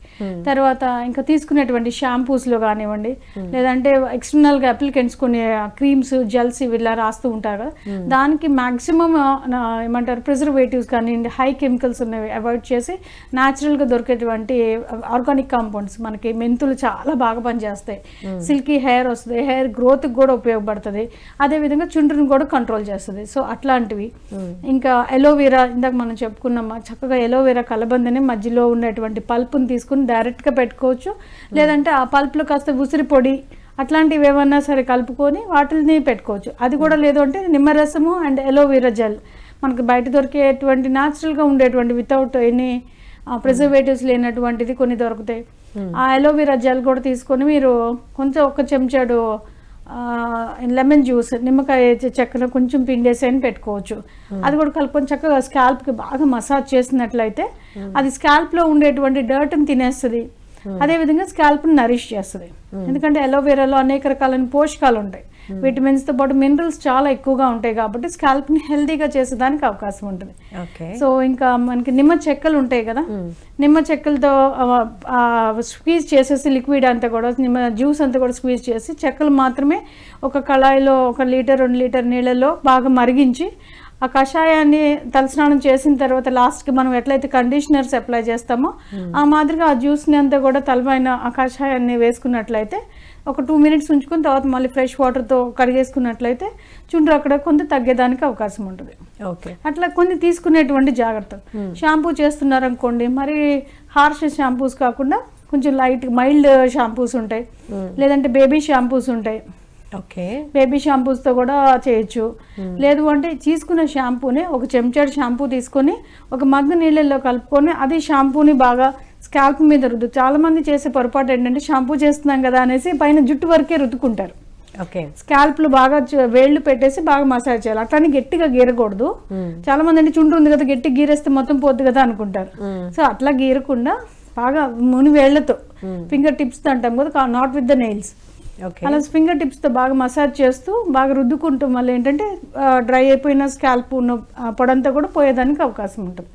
Speaker 2: తర్వాత ఇంకా తీసుకునేటువంటి షాంపూస్ లో కానివ్వండి లేదంటే ఎక్స్టర్నల్ గా అప్లికెంట్స్ కొన్ని క్రీమ్స్ జెల్స్ ఇవి ఇలా రాస్తూ ఉంటారు కదా, దానికి మాక్సిమం ఏమంటారు ప్రిజర్వేటివ్స్ కానివ్వండి హై కెమికల్స్ ఉన్నవి అవాయిడ్ చేసి న్యాచురల్ గా దొరికేటువంటి ఆర్గానిక్ కాంపౌండ్స్, మనకి మెంతులు చాలా బాగా పనిచేస్తాయి, సిల్కీ హెయిర్ వస్తుంది, హెయిర్ గ్రోత్ కూడా ఉపయోగపడుతుంది, అదేవిధంగా చుండ్రుని కూడా కంట్రోల్ చేస్తుంది. సో అట్లాంటివి. ఇంకా ఎలోవెరా ఇందాక మనం చెప్పుకున్నామా, చక్కగా ఎలోవెరా కలబందని మధ్యలో ఉన్నటువంటి పల్పుని తీసుకుని డైరెక్ట్గా పెట్టుకోవచ్చు, లేదంటే ఆ పల్పులో కాస్త ఉసిరి పొడి అట్లాంటివి ఏమన్నా సరే కలుపుకొని వాటిని పెట్టుకోవచ్చు. అది కూడా లేదు అంటే నిమ్మరసము అండ్ ఎలోవెరా జెల్ మనకి బయట దొరికేటువంటి న్యాచురల్గా ఉండేటువంటి వితౌట్ ఎనీ ప్రిజర్వేటివ్స్ లేనటువంటిది కొన్ని దొరుకుతాయి. ఆ ఎలోవెరా జెల్ కూడా తీసుకొని మీరు కొంచెం ఒక చెంచాడు లెమన్ జ్యూస్ నిమ్మకాయ చెక్కను కొంచెం పిండేసి అని పెట్టుకోవచ్చు. అది కూడా కలుపుకొని చక్కగా స్కాల్ప్కి బాగా మసాజ్ చేసినట్లయితే అది స్కాల్ప్లో ఉండేటువంటి డర్ట్ని తినేస్తుంది, అదేవిధంగా స్కాల్ప్ని నరిష్ చేస్తుంది. ఎందుకంటే ఎలోవెరాలో అనేక రకాలైన పోషకాలు ఉంటాయి, విటమిన్స్తో పాటు మినరల్స్ చాలా ఎక్కువగా ఉంటాయి కాబట్టి స్కాల్ప్ని హెల్తీగా చేసేదానికి అవకాశం ఉంటుంది. సో ఇంకా మనకి నిమ్మ చెక్కలు ఉంటాయి కదా, నిమ్మ చెక్కలతో స్క్వీజ్ చేసేసి లిక్విడ్ అంతా కూడా నిమ్మ జ్యూస్ అంతా కూడా స్క్వీజ్ చేసి చెక్కలు మాత్రమే ఒక కళాయిలో 1 లీటర్ 2 లీటర్ నీళ్ళలో బాగా మరిగించి ఆ కషాయాన్ని తలస్నానం చేసిన తర్వాత లాస్ట్కి మనం ఎట్లయితే కండిషనర్స్ అప్లై చేస్తామో ఆ మాదిరిగా ఆ జ్యూస్ని అంతా కూడా తలపైన ఆ కషాయాన్ని వేసుకున్నట్లయితే ఒక 2 మినిట్స్ ఉంచుకుని తర్వాత మళ్ళీ ఫ్రెష్ వాటర్తో కడిగేసుకున్నట్లయితే చుండ్రు అక్కడ కొంత తగ్గేదానికి అవకాశం ఉంటుంది.
Speaker 1: ఓకే.
Speaker 2: అట్లా కొన్ని తీసుకునేటువంటి జాగ్రత్తలు. షాంపూ చేస్తున్నారనుకోండి, మరి హార్ష్ షాంపూస్ కాకుండా కొంచెం లైట్ మైల్డ్ షాంపూస్ ఉంటాయి, లేదంటే బేబీ షాంపూస్ ఉంటాయి.
Speaker 1: ఓకే.
Speaker 2: బేబీ షాంపూస్తో కూడా చేయొచ్చు. లేదు అంటే తీసుకున్న షాంపూని ఒక చెంచాడు షాంపూ తీసుకొని ఒక మగ్గు నీళ్ళల్లో కలుపుకొని అది షాంపూని బాగా స్కాల్ప్ మీద రుద్దు. చాలా మంది చేసే పొరపాటు ఏంటంటే షాంపూ చేస్తున్నాం కదా అనేసి పైన జుట్టు వరకే రుద్దుకుంటారు.
Speaker 1: ఓకే.
Speaker 2: స్కాల్ప్లు బాగా వేళ్ళు పెట్టేసి బాగా మసాజ్ చేయాలి, అట్లానే గట్టిగా గీరకూడదు. చాలా మంది అంటే చుండ్రు ఉంది కదా గట్టి గీరేస్తే మొత్తం పోద్ది కదా అనుకుంటారు. సో అట్లా గీరకుండా బాగా ముని వేళ్లతో ఫింగర్ టిప్స్ అంటాం కదా, నాట్ విత్ ద నెయిల్స్, అలా ఫింగర్ టిప్స్తో బాగా మసాజ్ చేస్తూ బాగా రుద్దుకుంటూ మళ్ళీ ఏంటంటే డ్రై అయిపోయిన స్కాల్ప్ ఉన్న పొడంతా కూడా పోయేదానికి అవకాశం ఉంటుంది.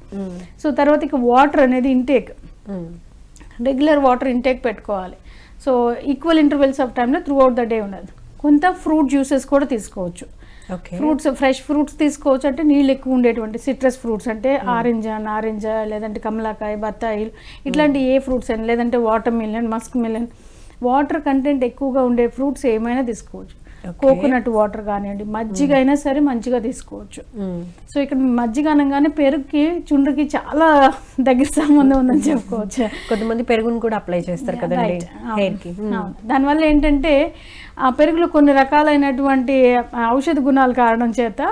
Speaker 2: సో తర్వాత ఇక వాటర్ అనేది ఇంటేక్, రెగ్యులర్ వాటర్ ఇంటేక్ పెట్టుకోవాలి. సో ఈక్వల్ ఇంటర్వెల్స్ ఆఫ్ టైంలో త్రూ అవుట్ ద డే ఉన్నది. కొంత ఫ్రూట్ జ్యూసెస్ కూడా తీసుకోవచ్చు. ఫ్రూట్స్ ఫ్రెష్ ఫ్రూట్స్ తీసుకోవచ్చు, అంటే నీళ్ళు ఎక్కువ ఉండేటువంటి సిట్రస్ ఫ్రూట్స్ అంటే నారింజ లేదంటే కమలాకాయ బత్తాయి ఇట్లాంటి ఏ ఫ్రూట్స్ అయినా, లేదంటే water melon Musk melon water content ఎక్కువగా ఉండే ఫ్రూట్స్ ఏమైనా తీసుకోవచ్చు. కోకోనట్ వాటర్ కానివ్వండి, మజ్జిగ అయినా సరే మంచిగా తీసుకోవచ్చు. సో ఇక్కడ మజ్జిగ అనగానే పెరుగుకి చుండ్రుకి చాలా దగ్గర సంబంధం ఉందని చెప్పుకోవచ్చు.
Speaker 1: కొంతమంది పెరుగును కూడా అప్లై చేస్తారు కదండి హెయిర్కి.
Speaker 2: దానివల్ల ఏంటంటే ఆ పెరుగులో కొన్ని రకాలైనటువంటి ఔషధ గుణాల కారణం చేత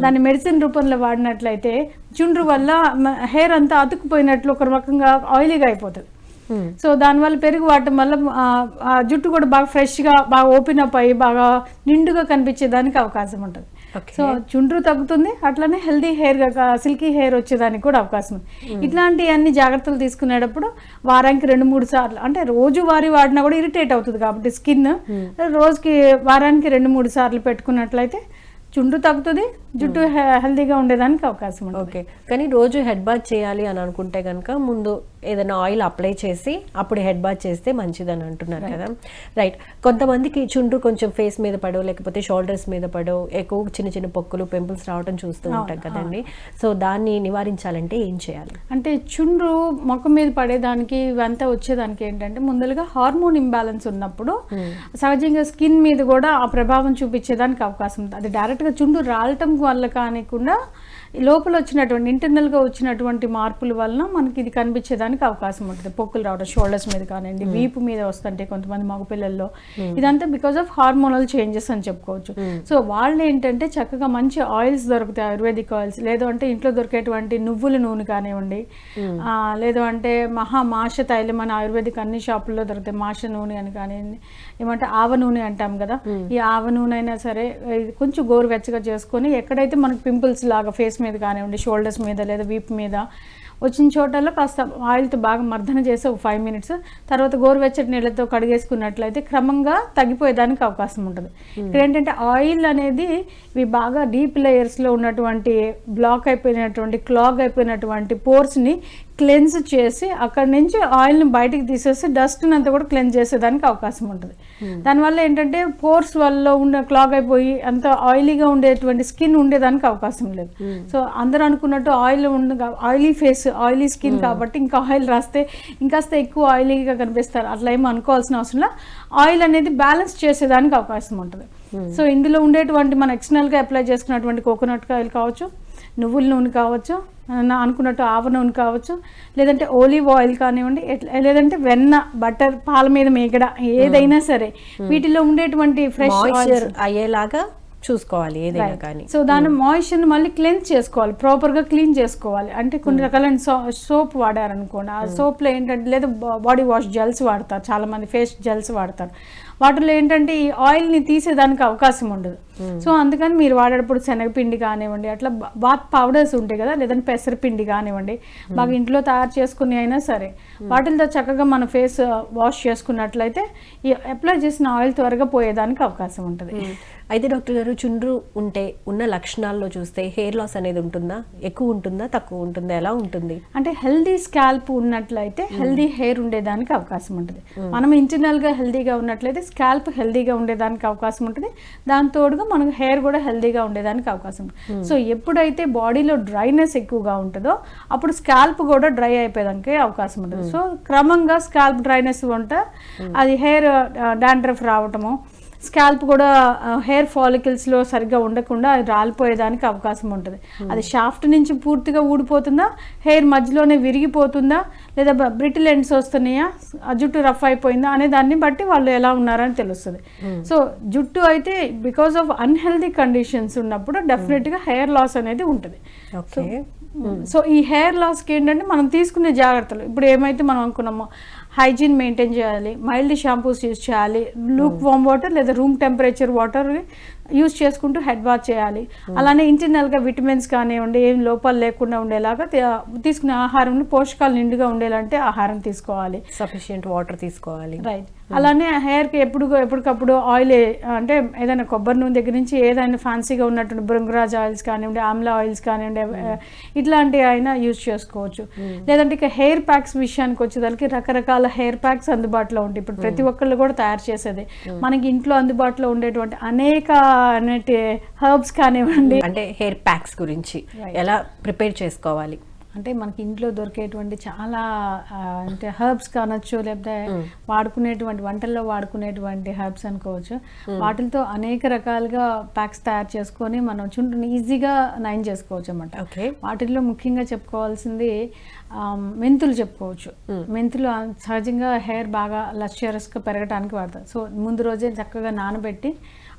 Speaker 2: దాన్ని మెడిసిన్ రూపంలో వాడినట్లయితే చుండ్రు వల్ల హెయిర్ అంతా అతుక్కుపోయినట్లు ఒక రకంగా ఆయిలీగా అయిపోతుంది. సో దానివల్ల పెరుగు వాడటం వల్ల ఆ జుట్టు కూడా బాగా ఫ్రెష్గా బాగా ఓపెన్ అప్ అయ్యి బాగా నిండుగా కనిపించేదానికి అవకాశం ఉంటుంది. సో చుండ్రు తగ్గుతుంది, అట్లనే హెల్దీ హెయిర్గా సిల్కీ హెయిర్ వచ్చేదానికి కూడా అవకాశం ఉంది. ఇట్లాంటి అన్ని జాగ్రత్తలు తీసుకునేటప్పుడు వారానికి 2-3 సార్లు, అంటే రోజు వారి వాడినా కూడా ఇరిటేట్ అవుతుంది కాబట్టి స్కిన్, రోజుకి వారానికి 2-3 సార్లు పెట్టుకున్నట్లయితే చుండ్రు తగ్గుతుంది, జుట్టు హెల్దీగా ఉండేదానికి అవకాశం ఉంటుంది.
Speaker 1: ఓకే, కానీ రోజు హెడ్ బాత్ చేయాలి అని అనుకుంటే కనుక ముందు ఏదైనా ఆయిల్ అప్లై చేసి అప్పుడు హెడ్ బాత్ చేస్తే మంచిదని అంటున్నారు కదా. రైట్. కొంతమందికి చుండ్రు కొంచెం ఫేస్ మీద పడో లేకపోతే షోల్డర్స్ మీద పడో ఎక్కువ చిన్న చిన్న పొక్కులు పింపుల్స్ రావడం చూస్తూ ఉంటాం కదండి. సో దాన్ని నివారించాలంటే ఏం చేయాలి?
Speaker 2: అంటే చుండ్రు ముఖం మీద పడేదానికి ఇవంతా వచ్చేదానికి ఏంటంటే ముందలుగా హార్మోన్ ఇంబ్యాలెన్స్ ఉన్నప్పుడు సహజంగా స్కిన్ మీద కూడా ఆ ప్రభావం చూపించేదానికి అవకాశం ఉంది. అది డైరెక్ట్గా చుండ్రు రాలటం వల్ల కానికుండా లోపల వచ్చినటువంటి ఇంటర్నల్గా వచ్చినటువంటి మార్పుల వలన మనకి ఇది కనిపించేదానికి అవకాశం ఉంటుంది. పొక్కులు రావడం షోల్డర్స్ మీద కానివ్వండి, వీపు మీద వస్తుంటే కొంతమంది మగపిల్లల్లో, ఇదంతా బికాస్ ఆఫ్ హార్మోనల్ చేంజెస్ అని చెప్పుకోవచ్చు. సో వాళ్ళు ఏంటంటే చక్కగా మంచి ఆయిల్స్ దొరుకుతాయి, ఆయుర్వేదిక్ ఆయిల్స్, లేదు అంటే ఇంట్లో దొరికేటువంటి నువ్వుల నూనె కానివ్వండి, లేదు అంటే మాష తైలం అని ఆయుర్వేదిక్ అన్ని షాపుల్లో దొరుకుతాయి, మాష నూనె అని కానివ్వండి, ఏమంటే ఆవ నూనె అంటాం కదా, ఈ ఆవ నూనె అయినా సరే కొంచెం గోరువెచ్చగా చేసుకొని ఎక్కడైతే మనకు పింపుల్స్ లాగా ఫేస్ మీద కానివ్వండి, షోల్డర్స్ మీద లేదా వీపు మీద వచ్చిన చోటల్లో కాస్త ఆయిల్తో బాగా మర్దన చేసి ఒక 5 minutes తర్వాత గోరువెచ్చటి నీళ్ళతో కడిగేసుకున్నట్లయితే క్రమంగా తగ్గిపోయేదానికి అవకాశం ఉంటుంది. ఇక్కడ ఏంటంటే ఆయిల్ అనేది ఇవి బాగా డీప్ లేయర్స్లో ఉన్నటువంటి బ్లాక్ అయిపోయినటువంటి క్లాగ్ అయిపోయినటువంటి పోర్స్ని క్లెన్స్ చేసి అక్కడి నుంచి ఆయిల్ని బయటికి తీసేసి డస్ట్ని అంతా కూడా క్లెన్స్ చేసేదానికి అవకాశం ఉంటుంది. దానివల్ల ఏంటంటే పోర్స్ వల్ల ఉన్న క్లాగ్ అయిపోయి అంత ఆయిలీగా ఉండేటువంటి స్కిన్ ఉండేదానికి అవకాశం లేదు. సో అందరూ అనుకున్నట్టు ఆయిలీ ఫేస్ ఆయిలీ స్కిన్ కాబట్టి ఇంకా ఆయిల్ రాస్తే ఇంకాస్త ఎక్కువ ఆయిలీగా కనిపిస్తారు, అట్లా ఏమో అనుకోవాల్సిన అవసరం లేదు. ఆయిల్ అనేది బ్యాలెన్స్ చేసేదానికి అవకాశం ఉంటుంది. సో ఇందులో ఉండేటువంటి మన ఎక్స్టర్నల్గా అప్లై చేసుకున్నటువంటి కోకోనట్ ఆయిల్ కావచ్చు, నువ్వుల నూనె కావచ్చు, అనుకున్నట్టు ఆవ నూనె కావచ్చు, లేదంటే ఓలివ్ ఆయిల్ కానివ్వండి, లేదంటే వెన్న, బటర్, పాల మీద మేగడ, ఏదైనా సరే వీటిలో ఉండేటువంటి ఫ్రెష్ ఆయిల్
Speaker 1: అయ్యేలాగా చూసుకోవాలి ఏదైనా కానీ.
Speaker 2: సో దాని మాయిశ్చర్ని మళ్ళీ క్లెన్స్ చేసుకోవాలి, ప్రాపర్గా క్లీన్ చేసుకోవాలి. అంటే కొన్ని రకాలైన సోప్ వాడారనుకోండి, ఆ సోప్లో ఏంటంటే లేదా బాడీ వాష్ జెల్స్ వాడతారు, చాలామంది ఫేస్ జెల్స్ వాడతారు, వాటిలో ఏంటంటే ఈ ఆయిల్ని తీసేదానికి అవకాశం ఉండదు. సో అందుకని మీరు వాడేటప్పుడు శనగపిండి కానివ్వండి, అట్లా బాత్ పౌడర్స్ ఉంటాయి కదా, లేదంటే పెసరపిండి కానివ్వండి, బాగా ఇంట్లో తయారు చేసుకుని అయినా సరే వాటితో చక్కగా మన ఫేస్ వాష్ చేసుకున్నట్లయితే ఈ అప్లై చేసిన ఆయిల్ త్వరగా పోయేదానికి అవకాశం ఉంటుంది.
Speaker 1: అయితే డాక్టర్ గారు, చుండ్రు ఉంటే ఉన్న లక్షణాల్లో చూస్తే హెయిర్ లాస్ అనేది ఉంటుందా? ఎక్కువ ఉంటుందా, తక్కువ ఉంటుందా, ఎలా ఉంటుంది?
Speaker 2: అంటే హెల్దీ స్కాల్ప్ ఉన్నట్లయితే హెల్దీ హెయిర్ ఉండేదానికి అవకాశం ఉంటుంది. మనం ఇంటర్నల్గా హెల్దీగా ఉన్నట్లయితే స్కాల్ప్ హెల్దీగా ఉండేదానికి అవకాశం ఉంటుంది, దాని తోడుగా మనకు హెయిర్ కూడా హెల్దీగా ఉండేదానికి అవకాశం ఉంటుంది. సో ఎప్పుడైతే బాడీలో డ్రైనెస్ ఎక్కువగా ఉంటుందో అప్పుడు స్కాల్ప్ కూడా డ్రై అయిపోయేదానికి అవకాశం ఉంటుంది. సో క్రమంగా స్కాల్ప్ డ్రైనెస్ ఉంటే అది హెయిర్ డాండ్రఫ్ రావటము, స్కాల్ప్ కూడా హెయిర్ ఫాలికల్స్లో సరిగ్గా ఉండకుండా అది రాలిపోయేదానికి అవకాశం ఉంటుంది. అది షాఫ్ట్ నుంచి పూర్తిగా ఊడిపోతుందా, హెయిర్ మధ్యలోనే విరిగిపోతుందా, లేదా బ్రిటిల్ ఎండ్స్ వస్తున్నాయా, ఆ జుట్టు రఫ్ అయిపోయిందా అనే దాన్ని బట్టి వాళ్ళు ఎలా ఉన్నారని తెలుస్తుంది. సో జుట్టు అయితే బికాస్ ఆఫ్ అన్హెల్దీ కండిషన్స్ ఉన్నప్పుడు డెఫినెట్గా హెయిర్ లాస్ అనేది ఉంటుంది. సో ఈ హెయిర్ లాస్కి ఏంటంటే మనం తీసుకునే జాగ్రత్తలు, ఇప్పుడు ఏమైతే మనం అనుకున్నామో హైజీన్ మెయింటైన్ చేయాలి, మైల్డ్ షాంపూస్ యూజ్ చేయాలి, లూక్ వామ్ వాటర్ లేదా రూమ్ టెంపరేచర్ వాటర్ యూజ్ చేసుకుంటూ హెడ్ బాత్ చేయాలి. అలానే ఇంటర్నల్గా విటమిన్స్ కానివ్వండి ఏం లోపాలు లేకుండా ఉండేలాగా తీసుకునే ఆహారంలో పోషకాలు నిండుగా ఉండేలాంటి ఆహారం తీసుకోవాలి,
Speaker 1: సఫిషియంట్ వాటర్ తీసుకోవాలి.
Speaker 2: రైట్. అలానే హెయిర్కి ఎప్పటికప్పుడు ఆయిల్ అంటే ఏదైనా కొబ్బరి నూనె దగ్గర నుంచి ఏదైనా ఫ్యాన్సీగా ఉన్నటువంటి భృంగరాజ్ ఆయిల్స్ కానివ్వండి, ఆమ్లా ఆయిల్స్ కానివ్వండి, ఇట్లాంటివి అయినా యూజ్ చేసుకోవచ్చు. లేదంటే ఇక హెయిర్ ప్యాక్స్ విషయానికి వచ్చేదానికి రకరకాల హెయిర్ ప్యాక్స్ అందుబాటులో ఉంటాయి. ఇప్పుడు ప్రతి ఒక్కళ్ళు కూడా తయారు చేసేది మనకి ఇంట్లో అందుబాటులో ఉండేటువంటి అనేక హెర్బ్స్ కానివ్వండి.
Speaker 1: అంటే హెయిర్ ప్యాక్స్ గురించి ఎలా ప్రిపేర్ చేసుకోవాలి
Speaker 2: అంటే మనకి ఇంట్లో దొరికేటువంటి చాలా అంటే హెర్బ్స్ కానొచ్చు, లేకపోతే వాడుకునేటువంటి వంటల్లో వాడుకునేటువంటి హెర్బ్స్ అనుకోవచ్చు, వాటితో అనేక రకాలుగా ప్యాక్స్ తయారు చేసుకొని మనం చుంటుని ఈజీగా నయం చేసుకోవచ్చు అన్నమాట. వాటిల్లో ముఖ్యంగా చెప్పుకోవాల్సింది మెంతులు చెప్పుకోవచ్చు. మెంతులు సహజంగా హెయిర్ బాగా లస్చరస్గా పెరగడానికి వాడతారు. సో ముందు రోజే చక్కగా నానబెట్టి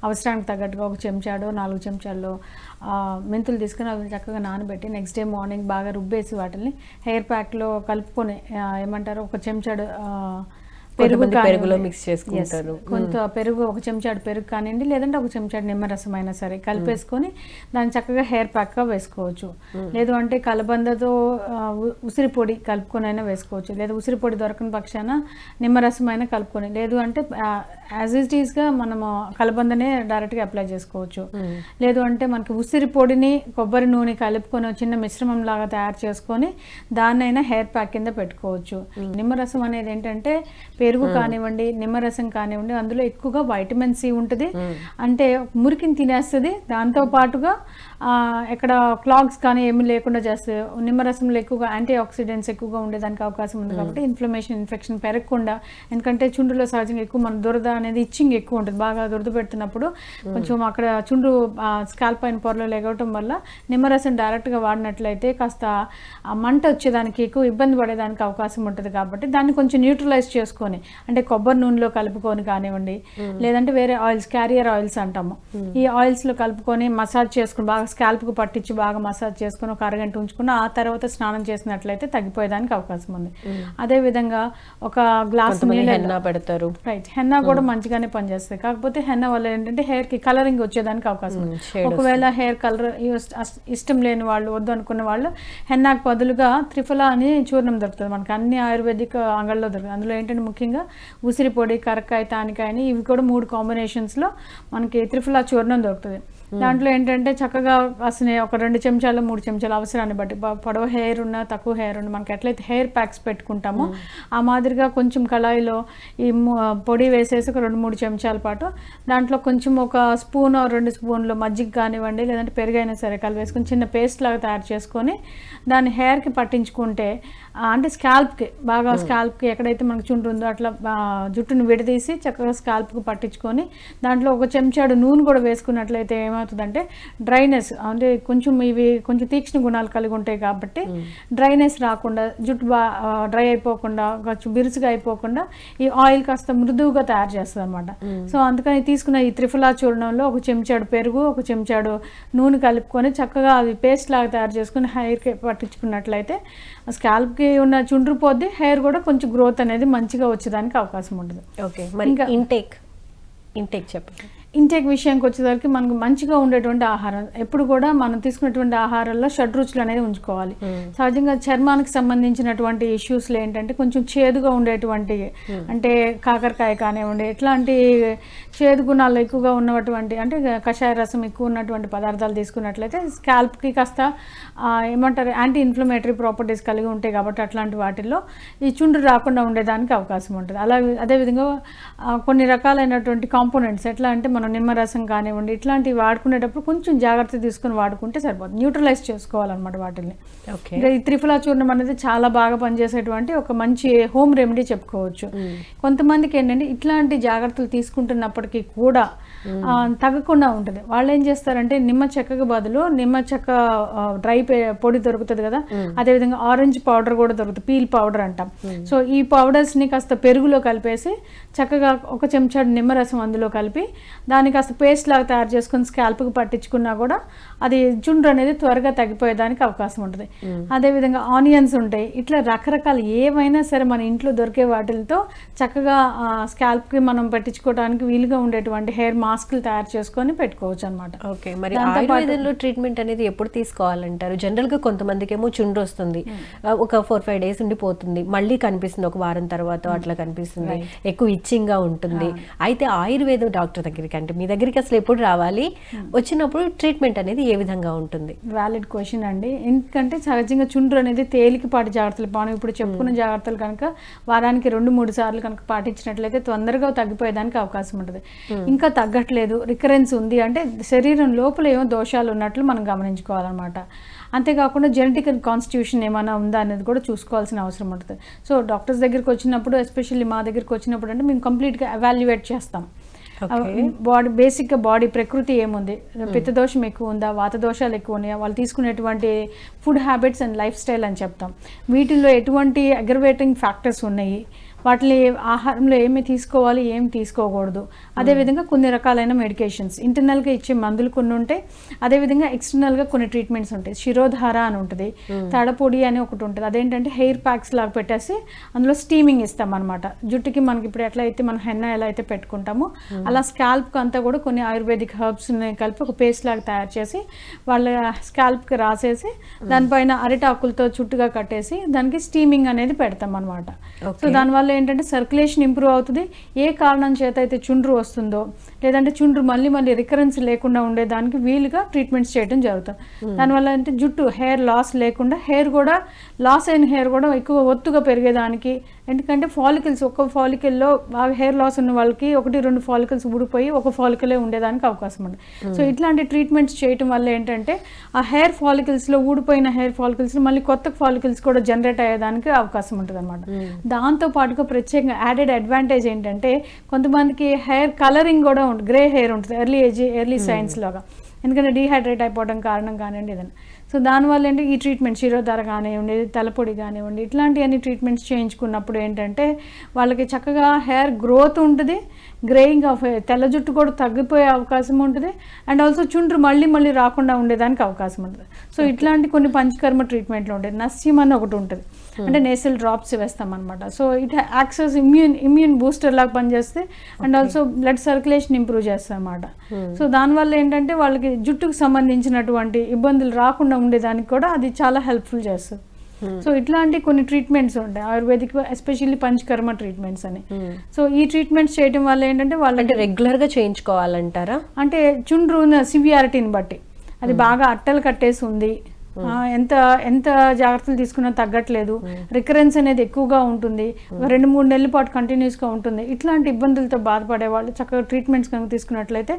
Speaker 2: అవసరానికి తగ్గట్టుగా 1 చెంచాడో 4 చెంచాల్లో మెంతులు తీసుకుని అవి చక్కగా నానబెట్టి నెక్స్ట్ డే మార్నింగ్ బాగా రుబ్బేసి వాటిని హెయిర్ ప్యాక్లో కలుపుకొని ఏమంటారు 1 చెంచాడు
Speaker 1: కొంతమంది పెరుగులో
Speaker 2: కానివ్వండి.
Speaker 1: మిక్స్ చేసుకుంటారు.
Speaker 2: Yes. కొంత పెరుగు, ఒక చెంచాడు పెరుగు కానివ్వండి, లేదంటే ఒక చెంచాడు నిమ్మరసం అయినా సరే కలిపేసుకొని దాన్ని చక్కగా హెయిర్ ప్యాక్గా వేసుకోవచ్చు. లేదు అంటే కలబందతో ఉసిరి పొడి కలుపుకొని అయినా వేసుకోవచ్చు. లేదా ఉసిరి పొడి దొరకని పక్షాన నిమ్మరసం అయినా కలుపుకొని, లేదు అంటే యాజ్ ఇట్ ఈస్గా మనము కలబందనే డైరెక్ట్గా అప్లై చేసుకోవచ్చు. లేదు అంటే మనకి ఉసిరి పొడిని కొబ్బరి నూనె కలుపుకొని చిన్న మిశ్రమం లాగా తయారు చేసుకొని దాన్నైనా హెయిర్ ప్యాక్ కింద పెట్టుకోవచ్చు. నిమ్మరసం అనేది ఏంటంటే పెరుగు కానివ్వండి, నిమ్మరసం కానివ్వండి, అందులో ఎక్కువగా వైటమిన్ సి ఉంటుంది. అంటే మురికిని తినేస్తుంది. దాంతో పాటుగా ఎక్కడ క్లాగ్స్ కానీ ఏమీ లేకుండా చేస్తుంది. నిమ్మరసంలో ఎక్కువగా యాంటీ ఆక్సిడెంట్స్ ఎక్కువగా ఉండేదానికి అవకాశం ఉంది కాబట్టి ఇన్ఫెక్షన్ పెరగకుండా, ఎందుకంటే చుండ్రులో సహజంగా ఎక్కువ మన దురద అనేది ఇచ్చింగ్ ఎక్కువ ఉంటుంది. బాగా దురద పెడుతున్నప్పుడు కొంచెం అక్కడ చుండ్రు స్కాల్ప్ పైన పొరలో లెగవటం వల్ల నిమ్మరసం డైరెక్ట్గా వాడినట్లయితే కాస్త మంట వచ్చేదానికి, ఎక్కువ ఇబ్బంది పడేదానికి అవకాశం ఉంటుంది. కాబట్టి దాన్ని కొంచెం న్యూట్రలైజ్ చేసుకొని, అంటే కొబ్బరి నూనెలో కలుపుకొని కానివ్వండి, లేదంటే వేరే ఆయిల్స్, క్యారియర్ ఆయిల్స్ అంటాము, ఈ ఆయిల్స్లో కలుపుకొని మసాజ్ చేసుకుని బాగా స్కాల్ప్కు పట్టించి బాగా మసాజ్ చేసుకొని ఒక అరగంట ఉంచుకుని ఆ తర్వాత స్నానం చేసినట్లయితే తగ్గిపోయేదానికి అవకాశం ఉంది. అదే విధంగా ఒక గ్లాస్
Speaker 1: హెన్నా పెడతారు.
Speaker 2: రైట్, హెన్నా కూడా మంచిగానే పనిచేస్తుంది. కాకపోతే హెన్నా వల్ల ఏంటంటే హెయిర్కి కలరింగ్ వచ్చేదానికి అవకాశం ఉంది. ఒకవేళ హెయిర్ కలర్ ఇష్టం లేని వాళ్ళు, వద్దు అనుకున్న వాళ్ళు హెన్నాకు బదులుగా త్రిఫలా అని చూర్ణం దొరుకుతుంది మనకి, అన్ని ఆయుర్వేదిక్ అంగళ్ళలో దొరుకుతుంది. అందులో ఏంటంటే ముఖ్యంగా ఉసిరి పొడి, కరక్కాయ, తానికాయ అని ఇవి కూడా 3 కాంబినేషన్స్లో మనకి త్రిఫలా చూర్ణం దొరుకుతుంది. దాంట్లో ఏంటంటే చక్కగా అసలు ఒక 2 చెంచాలు 3 చెంచాలు అవసరాన్ని బట్టి, పొడవ హెయిర్ ఉన్న తక్కువ హెయిర్ ఉన్న మనకి ఎట్లయితే హెయిర్ ప్యాక్స్ పెట్టుకుంటామో ఆ మాదిరిగా కొంచెం కళాయిలో ఈ పొడి వేసేసి ఒక 2-3 చెంచాల పాటు దాంట్లో కొంచెం ఒక స్పూన్ 2 స్పూన్లు మజ్జిగ కానివ్వండి, లేదంటే పెరుగైనా సరే కలిపేసుకొని చిన్న పేస్ట్ లాగా తయారు చేసుకొని దాన్ని హెయిర్కి పట్టించుకుంటే, అంటే స్కాల్ప్కి బాగా, స్కాల్ప్కి ఎక్కడైతే మనకు చుండ్రు ఉందో అట్లా జుట్టును విడదీసి చక్కగా స్కాల్ప్కి పట్టించుకొని దాంట్లో ఒక చెంచాడు నూనె కూడా వేసుకున్నట్లయితే ఏమవుతుందంటే డ్రైనెస్, అంటే కొంచెం ఇవి కొంచెం తీక్ష్ణ గుణాలు కలిగి ఉంటాయి కాబట్టి డ్రైనెస్ రాకుండా, జుట్టు డ్రై అయిపోకుండా, కొంచెం బిరుసుగా అయిపోకుండా ఈ ఆయిల్ కాస్త మృదువుగా తయారు చేస్తుంది అనమాట. సో అందుకని తీసుకున్న ఈ త్రిఫలా చూర్ణంలో ఒక చెంచాడు పెరుగు, ఒక చెంచాడు నూనె కలుపుకొని చక్కగా అది పేస్ట్ లాగా తయారు చేసుకుని హెయిర్కి పట్టించుకున్నట్లయితే స్కాల్ప్కి ఉన్న చుండ్రు పోద్ది, హెయిర్ కూడా కొంచెం గ్రోత్ అనేది మంచిగా వచ్చేదానికి అవకాశం ఉంటుంది.
Speaker 1: ఓకే, మరి ఇంకా ఇంటేక్ చెప్పండి.
Speaker 2: ఇంటేక్ విషయానికి వచ్చేసరికి మనకు మంచిగా ఉండేటువంటి ఆహారం, ఎప్పుడు కూడా మనం తీసుకున్నటువంటి ఆహారంలో షడ్రుచులు అనేది ఉంచుకోవాలి. సహజంగా చర్మానికి సంబంధించినటువంటి ఇష్యూస్లో ఏంటంటే కొంచెం చేదుగా ఉండేటువంటి, అంటే కాకరకాయ కానివ్వండి, ఇట్లాంటి చేదు గుణాలు ఎక్కువగా ఉన్నటువంటి, అంటే కషాయ రసం ఎక్కువ ఉన్నటువంటి పదార్థాలు తీసుకున్నట్లయితే స్కాల్ప్కి కాస్త ఏమంటారు యాంటీ ఇన్ఫ్లమేటరీ ప్రాపర్టీస్ కలిగి ఉంటాయి కాబట్టి అట్లాంటి వాటిల్లో ఈ చుండ్రు రాకుండా ఉండేదానికి అవకాశం ఉంటుంది. అదేవిధంగా కొన్ని రకాలైనటువంటి కాంపోనెంట్స్, ఎట్లా అంటే మనం నిమ్మరసం కానివ్వండి ఇట్లాంటివి వాడుకునేటప్పుడు కొంచెం జాగ్రత్త తీసుకుని వాడుకుంటే సరిపోతుంది. న్యూట్రలైజ్ చేసుకోవాలన్నమాట వాటిని. ఇంకా ఈ త్రిఫలా చూర్ణం అనేది చాలా బాగా పనిచేసేటువంటి ఒక మంచి హోమ్ రెమెడీ చెప్పుకోవచ్చు. కొంతమందికి ఏంటంటే ఇట్లాంటి జాగ్రత్తలు తీసుకుంటున్నప్పటికీ కూడా తగ్గకుండా ఉంటుంది. వాళ్ళు ఏం చేస్తారంటే నిమ్మ చెక్కకు బదులు నిమ్మ చెక్క డ్రై పొడి దొరుకుతుంది కదా, అదేవిధంగా ఆరెంజ్ పౌడర్ కూడా దొరుకుతుంది, పీల్ పౌడర్ అంటాం. సో ఈ పౌడర్స్ని కాస్త పెరుగులో కలిపేసి చక్కగా ఒక చెంచాడు నిమ్మరసం అందులో కలిపి దాన్ని కాస్త పేస్ట్ లాగా తయారు చేసుకుని స్కాల్ప్కి పట్టించుకున్నా కూడా అది చుండ్రు అనేది త్వరగా తగ్గిపోయేదానికి అవకాశం ఉంటుంది. అదేవిధంగా ఆనియన్స్ ఉంటాయి. ఇట్లా రకరకాల ఏవైనా సరే మన ఇంట్లో దొరికే వాటితో చక్కగా స్కాల్ప్కి మనం పెట్టించుకోవడానికి వీలుగా ఉండేటువంటి హెయిర్ మాస్క్లు తయారు చేసుకొని పెట్టుకోవచ్చు అనమాట.
Speaker 1: ఓకే, మరి ఆయుర్వేదంలో ట్రీట్మెంట్ అనేది ఎప్పుడు తీసుకోవాలంటారు? జనరల్గా కొంతమందికి ఏమో చుండ్రు వస్తుంది, ఒక 4-5 డేస్ ఉండిపోతుంది, మళ్ళీ కనిపిస్తుంది, ఒక వారం తర్వాత అట్లా కనిపిస్తుంది, ఎక్కువ ఇచ్చింగ్ గా ఉంటుంది. అయితే ఆయుర్వేద డాక్టర్ దగ్గరికి, అంటే మీ దగ్గరికి అసలు ఎప్పుడు రావాలి, వచ్చినప్పుడు ట్రీట్మెంట్ అనేది ఏ విధంగా ఉంటుంది?
Speaker 2: వ్యాలిడ్ క్వశ్చన్ అండి. ఎందుకంటే సహజంగా చుండ్రు అనేది తేలికపాటి జాగ్రత్తలు, మనం ఇప్పుడు చెప్పుకున్న జాగ్రత్తలు కనుక వారానికి 2-3 సార్లు కనుక పాటించినట్లయితే తొందరగా తగ్గిపోయేదానికి అవకాశం ఉంటుంది. ఇంకా తగ్గట్లేదు, రికరెన్స్ ఉంది అంటే శరీరం లోపల ఏమో దోషాలు ఉన్నట్లు మనం గమనించుకోవాలన్నమాట. అంతేకాకుండా జెనెటిక్ కాన్స్టిట్యూషన్ ఏమైనా ఉందా అనేది కూడా చూసుకోవాల్సిన అవసరం ఉంటుంది. సో డాక్టర్స్ దగ్గరికి వచ్చినప్పుడు, ఎస్పెషల్లీ మా దగ్గరికి వచ్చినప్పుడు అంటే మేము కంప్లీట్గా ఎవాల్యుయేట్ చేస్తాం. బాడీ బేసిక్గా బాడీ ప్రకృతి ఏముంది, పిత్తదోషం ఎక్కువ ఉందా, వాత దోషాలు ఎక్కువ ఉన్నాయా, వాళ్ళు తీసుకునేటువంటి food habits and life style అని చెప్తాం. వీటిల్లో ఎటువంటి అగ్రవేటింగ్ ఫ్యాక్టర్స్ ఉన్నాయి, వాటిని ఆహారంలో ఏమి తీసుకోవాలి ఏమి తీసుకోకూడదు, అదేవిధంగా కొన్ని రకాలైన మెడికేషన్స్ ఇంటర్నల్గా ఇచ్చే మందులు కొన్ని ఉంటాయి, అదేవిధంగా ఎక్స్టర్నల్గా కొన్ని ట్రీట్మెంట్స్ ఉంటాయి. శిరోధార అని ఉంటుంది, తడపొడి అని ఒకటి ఉంటుంది. అదేంటంటే హెయిర్ ప్యాక్స్ లాగా పెట్టేసి అందులో స్టీమింగ్ ఇస్తాం అనమాట. జుట్టుకి మనకి ఇప్పుడు ఎట్లా అయితే మనం హెన్నా ఎలా అయితే పెట్టుకుంటామో అలా స్కాల్ప్కి అంతా కూడా కొన్ని ఆయుర్వేదిక్ హర్బ్స్ని కలిపి ఒక పేస్ట్ లాగా తయారు చేసి వాళ్ళ స్కాల్ప్కి రాసేసి దానిపైన అరిటాకులతో చుట్టుగా కట్టేసి దానికి స్టీమింగ్ అనేది పెడతాం అనమాట. సో దానివల్ల ఏంటంటే సర్క్యులేషన్ ఇంప్రూవ్ అవుతుంది. ఏ కారణం చేత అయితే చుండ్రు వస్తుందో లేదంటే చుండ్రు మళ్ళీ రికరెన్స్ లేకుండా ఉండేదానికి వీలుగా ట్రీట్మెంట్స్ చేయడం జరుగుతుంది. దానివల్ల అంటే జుట్టు హెయిర్ లాస్ లేకుండా, హెయిర్ కూడా లాస్ అయిన హెయిర్ కూడా ఎక్కువ ఒత్తుగా పెరిగేదానికి, ఎందుకంటే ఫాలికల్స్ ఒక్క ఫాలికల్లో బాగా హెయిర్ లాస్ ఉన్న వాళ్ళకి 1-2 ఫాలికల్స్ ఊడిపోయి ఒక ఫాలికలే ఉండేదానికి అవకాశం ఉంది. సో ఇట్లాంటి ట్రీట్మెంట్స్ చేయటం వల్ల ఏంటంటే ఆ హెయిర్ ఫాలికల్స్లో ఊడిపోయిన హెయిర్ ఫాలికల్స్ మళ్ళీ కొత్త ఫాలికల్స్ కూడా జనరేట్ అయ్యేదానికి అవకాశం ఉంటుంది అనమాట. దాంతో పాటుగా ప్రత్యేకంగా యాడెడ్ అడ్వాంటేజ్ ఏంటంటే కొంతమందికి హెయిర్ కలరింగ్ కూడా ఉంటుంది, గ్రే హెయిర్ ఉంటుంది ఎర్లీ సైన్స్ లాగా, ఎందుకంటే డీహైడ్రేట్ అయిపోవడం కారణం కానివ్వండి ఏదైనా. సో దానివల్ల ఏంటి ఈ ట్రీట్మెంట్ శిరోధార కానివ్వండి, తలపొడి కానివ్వండి, ఇట్లాంటి అన్ని ట్రీట్మెంట్స్ చేయించుకున్నప్పుడు ఏంటంటే వాళ్ళకి చక్కగా హెయిర్ గ్రోత్ ఉంటుంది, గ్రేయింగ్ ఆఫ్ హెయిర్, తెల్ల జుట్టు కూడా తగ్గిపోయే అవకాశం ఉంటుంది, అండ్ ఆల్సో చుండ్రు మళ్ళీ రాకుండా ఉండేదానికి అవకాశం ఉంటుంది. సో ఇట్లాంటి కొన్ని పంచకర్మ ట్రీట్మెంట్లు ఉంటాయి. నస్యం అని ఒకటి ఉంటుంది, అంటే నేసల్ డ్రాప్స్ వేస్తాం అనమాట. So it access immune booster లాగా పనిచేస్తే and also blood circulation improve చేస్తాం అనమాట. సో దానివల్ల ఏంటంటే వాళ్ళకి జుట్టుకు సంబంధించినటువంటి ఇబ్బందులు రాకుండా ఉండేదానికి కూడా అది చాలా హెల్ప్ఫుల్ చేస్తుంది. సో ఇట్లాంటి కొన్ని ట్రీట్మెంట్స్ ఉంటాయి ఆయుర్వేదిక్, ఎస్పెషల్లీ పంచకర్మ ట్రీట్మెంట్స్ అని. సో ఈ ట్రీట్మెంట్స్ చేయడం వల్ల ఏంటంటే వాళ్ళకి
Speaker 1: రెగ్యులర్ గా చేయించుకోవాలంటారా?
Speaker 2: అంటే చుండ్రు సివియారిటీని బట్టి అది బాగా అట్టలు కట్టేసి ఉంది, ఎంత ఎంత జాగ్రత్తలు తీసుకున్నా తగ్గట్లేదు, రికరెన్స్ అనేది ఎక్కువగా ఉంటుంది, 2-3 నెలల పాటు కంటిన్యూస్గా ఉంటుంది, ఇట్లాంటి ఇబ్బందులతో బాధపడే వాళ్ళు చక్కగా ట్రీట్మెంట్స్ కనుక తీసుకున్నట్లయితే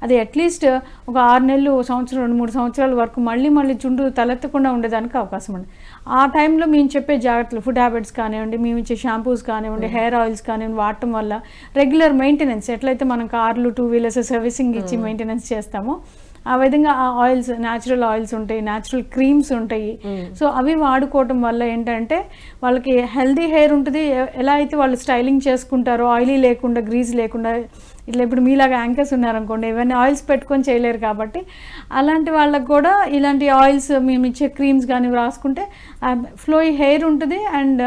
Speaker 2: అది అట్లీస్ట్ ఒక 6 నెలలు, సంవత్సరం, 2-3 సంవత్సరాల వరకు మళ్ళీ చుండ్రు తలెత్తకుండా ఉండేదానికి అవకాశం ఉంది. ఆ టైంలో మేము చెప్పే జాగ్రత్తలు, ఫుడ్ హ్యాబిట్స్ కానివ్వండి, మేము ఇచ్చే షాంపూస్ కానివ్వండి, హెయిర్ ఆయిల్స్ కానివ్వండి వాడటం వల్ల రెగ్యులర్ మెయింటెనెన్స్, ఎట్లయితే మనం కార్లు 2 వీలర్స్ సర్వీసింగ్ ఇచ్చి మెయింటెనెన్స్ చేస్తామో ఆ విధంగా ఆ ఆయిల్స్, న్యాచురల్ ఆయిల్స్ ఉంటాయి, న్యాచురల్ క్రీమ్స్ ఉంటాయి. సో అవి వాడుకోవటం వల్ల ఏంటంటే వాళ్ళకి హెల్దీ హెయిర్ ఉంటుంది. ఎలా అయితే వాళ్ళు స్టైలింగ్ చేసుకుంటారో ఆయిలీ లేకుండా, గ్రీజ్ లేకుండా, ఇట్లా ఇప్పుడు మీలాగా యాంకర్స్ ఉన్నారనుకోండి ఇవన్నీ ఆయిల్స్ పెట్టుకొని చేయలేరు, కాబట్టి అలాంటి వాళ్ళకు కూడా ఇలాంటి ఆయిల్స్ మేము ఇచ్చే క్రీమ్స్ కానీ రాసుకుంటే ఫ్లోయి హెయిర్ ఉంటుంది అండ్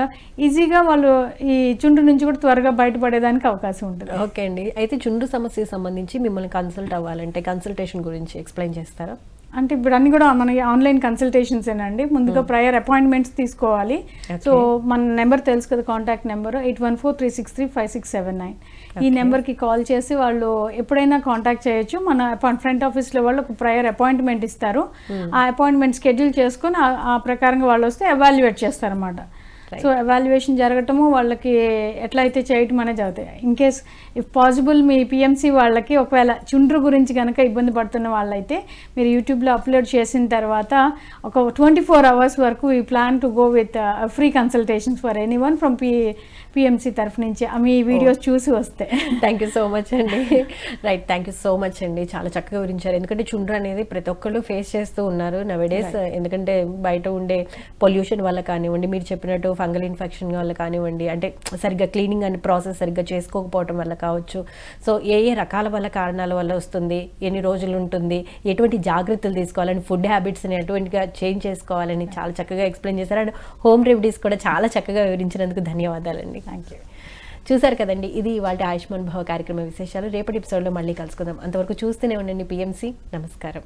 Speaker 2: ఈజీగా వాళ్ళు ఈ చుండ్రు నుంచి కూడా త్వరగా బయటపడేదానికి అవకాశం ఉంటుంది.
Speaker 1: ఓకే అండి, అయితే చుండ్రు సమస్యకి సంబంధించి మిమ్మల్ని కన్సల్ట్ అవ్వాలంటే కన్సల్టేషన్ గురించి ఎక్స్ప్లెయిన్ చేస్తారా?
Speaker 2: అంటే ఇప్పుడు అన్ని కూడా మనకి ఆన్లైన్ కన్సల్టేషన్స్ ఏనండి. ముందుగా ప్రయర్ అపాయింట్మెంట్స్ తీసుకోవాలి. సో మన నెంబర్ తెలుసు కదా, కాంటాక్ట్ నెంబర్ 8143635679. ఈ నెంబర్కి కాల్ చేసి వాళ్ళు ఎప్పుడైనా కాంటాక్ట్ చేయొచ్చు. మన ఫ్రంట్ ఆఫీస్లో వాళ్ళు ఒక ప్రయర్ అపాయింట్మెంట్ ఇస్తారు. ఆ అపాయింట్మెంట్ షెడ్యూల్ చేసుకొని ఆ ప్రకారంగా వాళ్ళు వస్తే ఎవాల్యుయేట్ చేస్తారన్నమాట. సో ఎవాల్యుయేషన్ జరగటము వాళ్ళకి ఎట్లయితే చేయటం అనేది జరుగుతాయి. In case if possible me PMC వాళ్ళకి ఒకవేళ చుండ్రు గురించి కనుక ఇబ్బంది పడుతున్న వాళ్ళైతే మీరు యూట్యూబ్లో అప్లోడ్ చేసిన తర్వాత ఒక 24 hours వరకు we plan to go with free consultations for anyone from PMC తరఫు నుంచి మీ వీడియోస్ చూసి వస్తే.
Speaker 1: థ్యాంక్ యూ సో మచ్ అండి. Right, thank you so much అండి, చాలా చక్కగా వివరించారు. ఎందుకంటే చుండ్రు అనేది ప్రతి ఒక్కళ్ళు ఫేస్ చేస్తూ ఉన్నారు నవడేస్. ఎందుకంటే బయట ఉండే పొల్యూషన్ వల్ల కానివ్వండి, మీరు చెప్పినట్టు ఫంగల్ ఇన్ఫెక్షన్ వల్ల కానివ్వండి, అంటే సరిగ్గా క్లీనింగ్ అనే ప్రాసెస్ సరిగ్గా చేసుకోకపోవటం వల్ల కావచ్చు. సో ఏ రకాల వల్ల కారణాల వల్ల వస్తుంది, ఎన్ని రోజులు ఉంటుంది, ఎటువంటి జాగ్రత్తలు తీసుకోవాలని, ఫుడ్ హ్యాబిట్స్ని ఎటువంటిగా చేంజ్ చేసుకోవాలని చాలా చక్కగా ఎక్స్ప్లెయిన్ చేశారు. అండ్ హోమ్ రెమెడీస్ కూడా చాలా చక్కగా వివరించినందుకు ధన్యవాదాలండి.
Speaker 2: Thank you.
Speaker 1: చూసారు కదండి, ఇది ఇవాళ ఆయుష్మాన్ భవ కార్యక్రమ విశేషాలు. రేపటి ఎపిసోడ్లో మళ్ళీ కలుసుకుందాం. అంతవరకు చూస్తూనే ఉండండి పిఎంసి. నమస్కారం.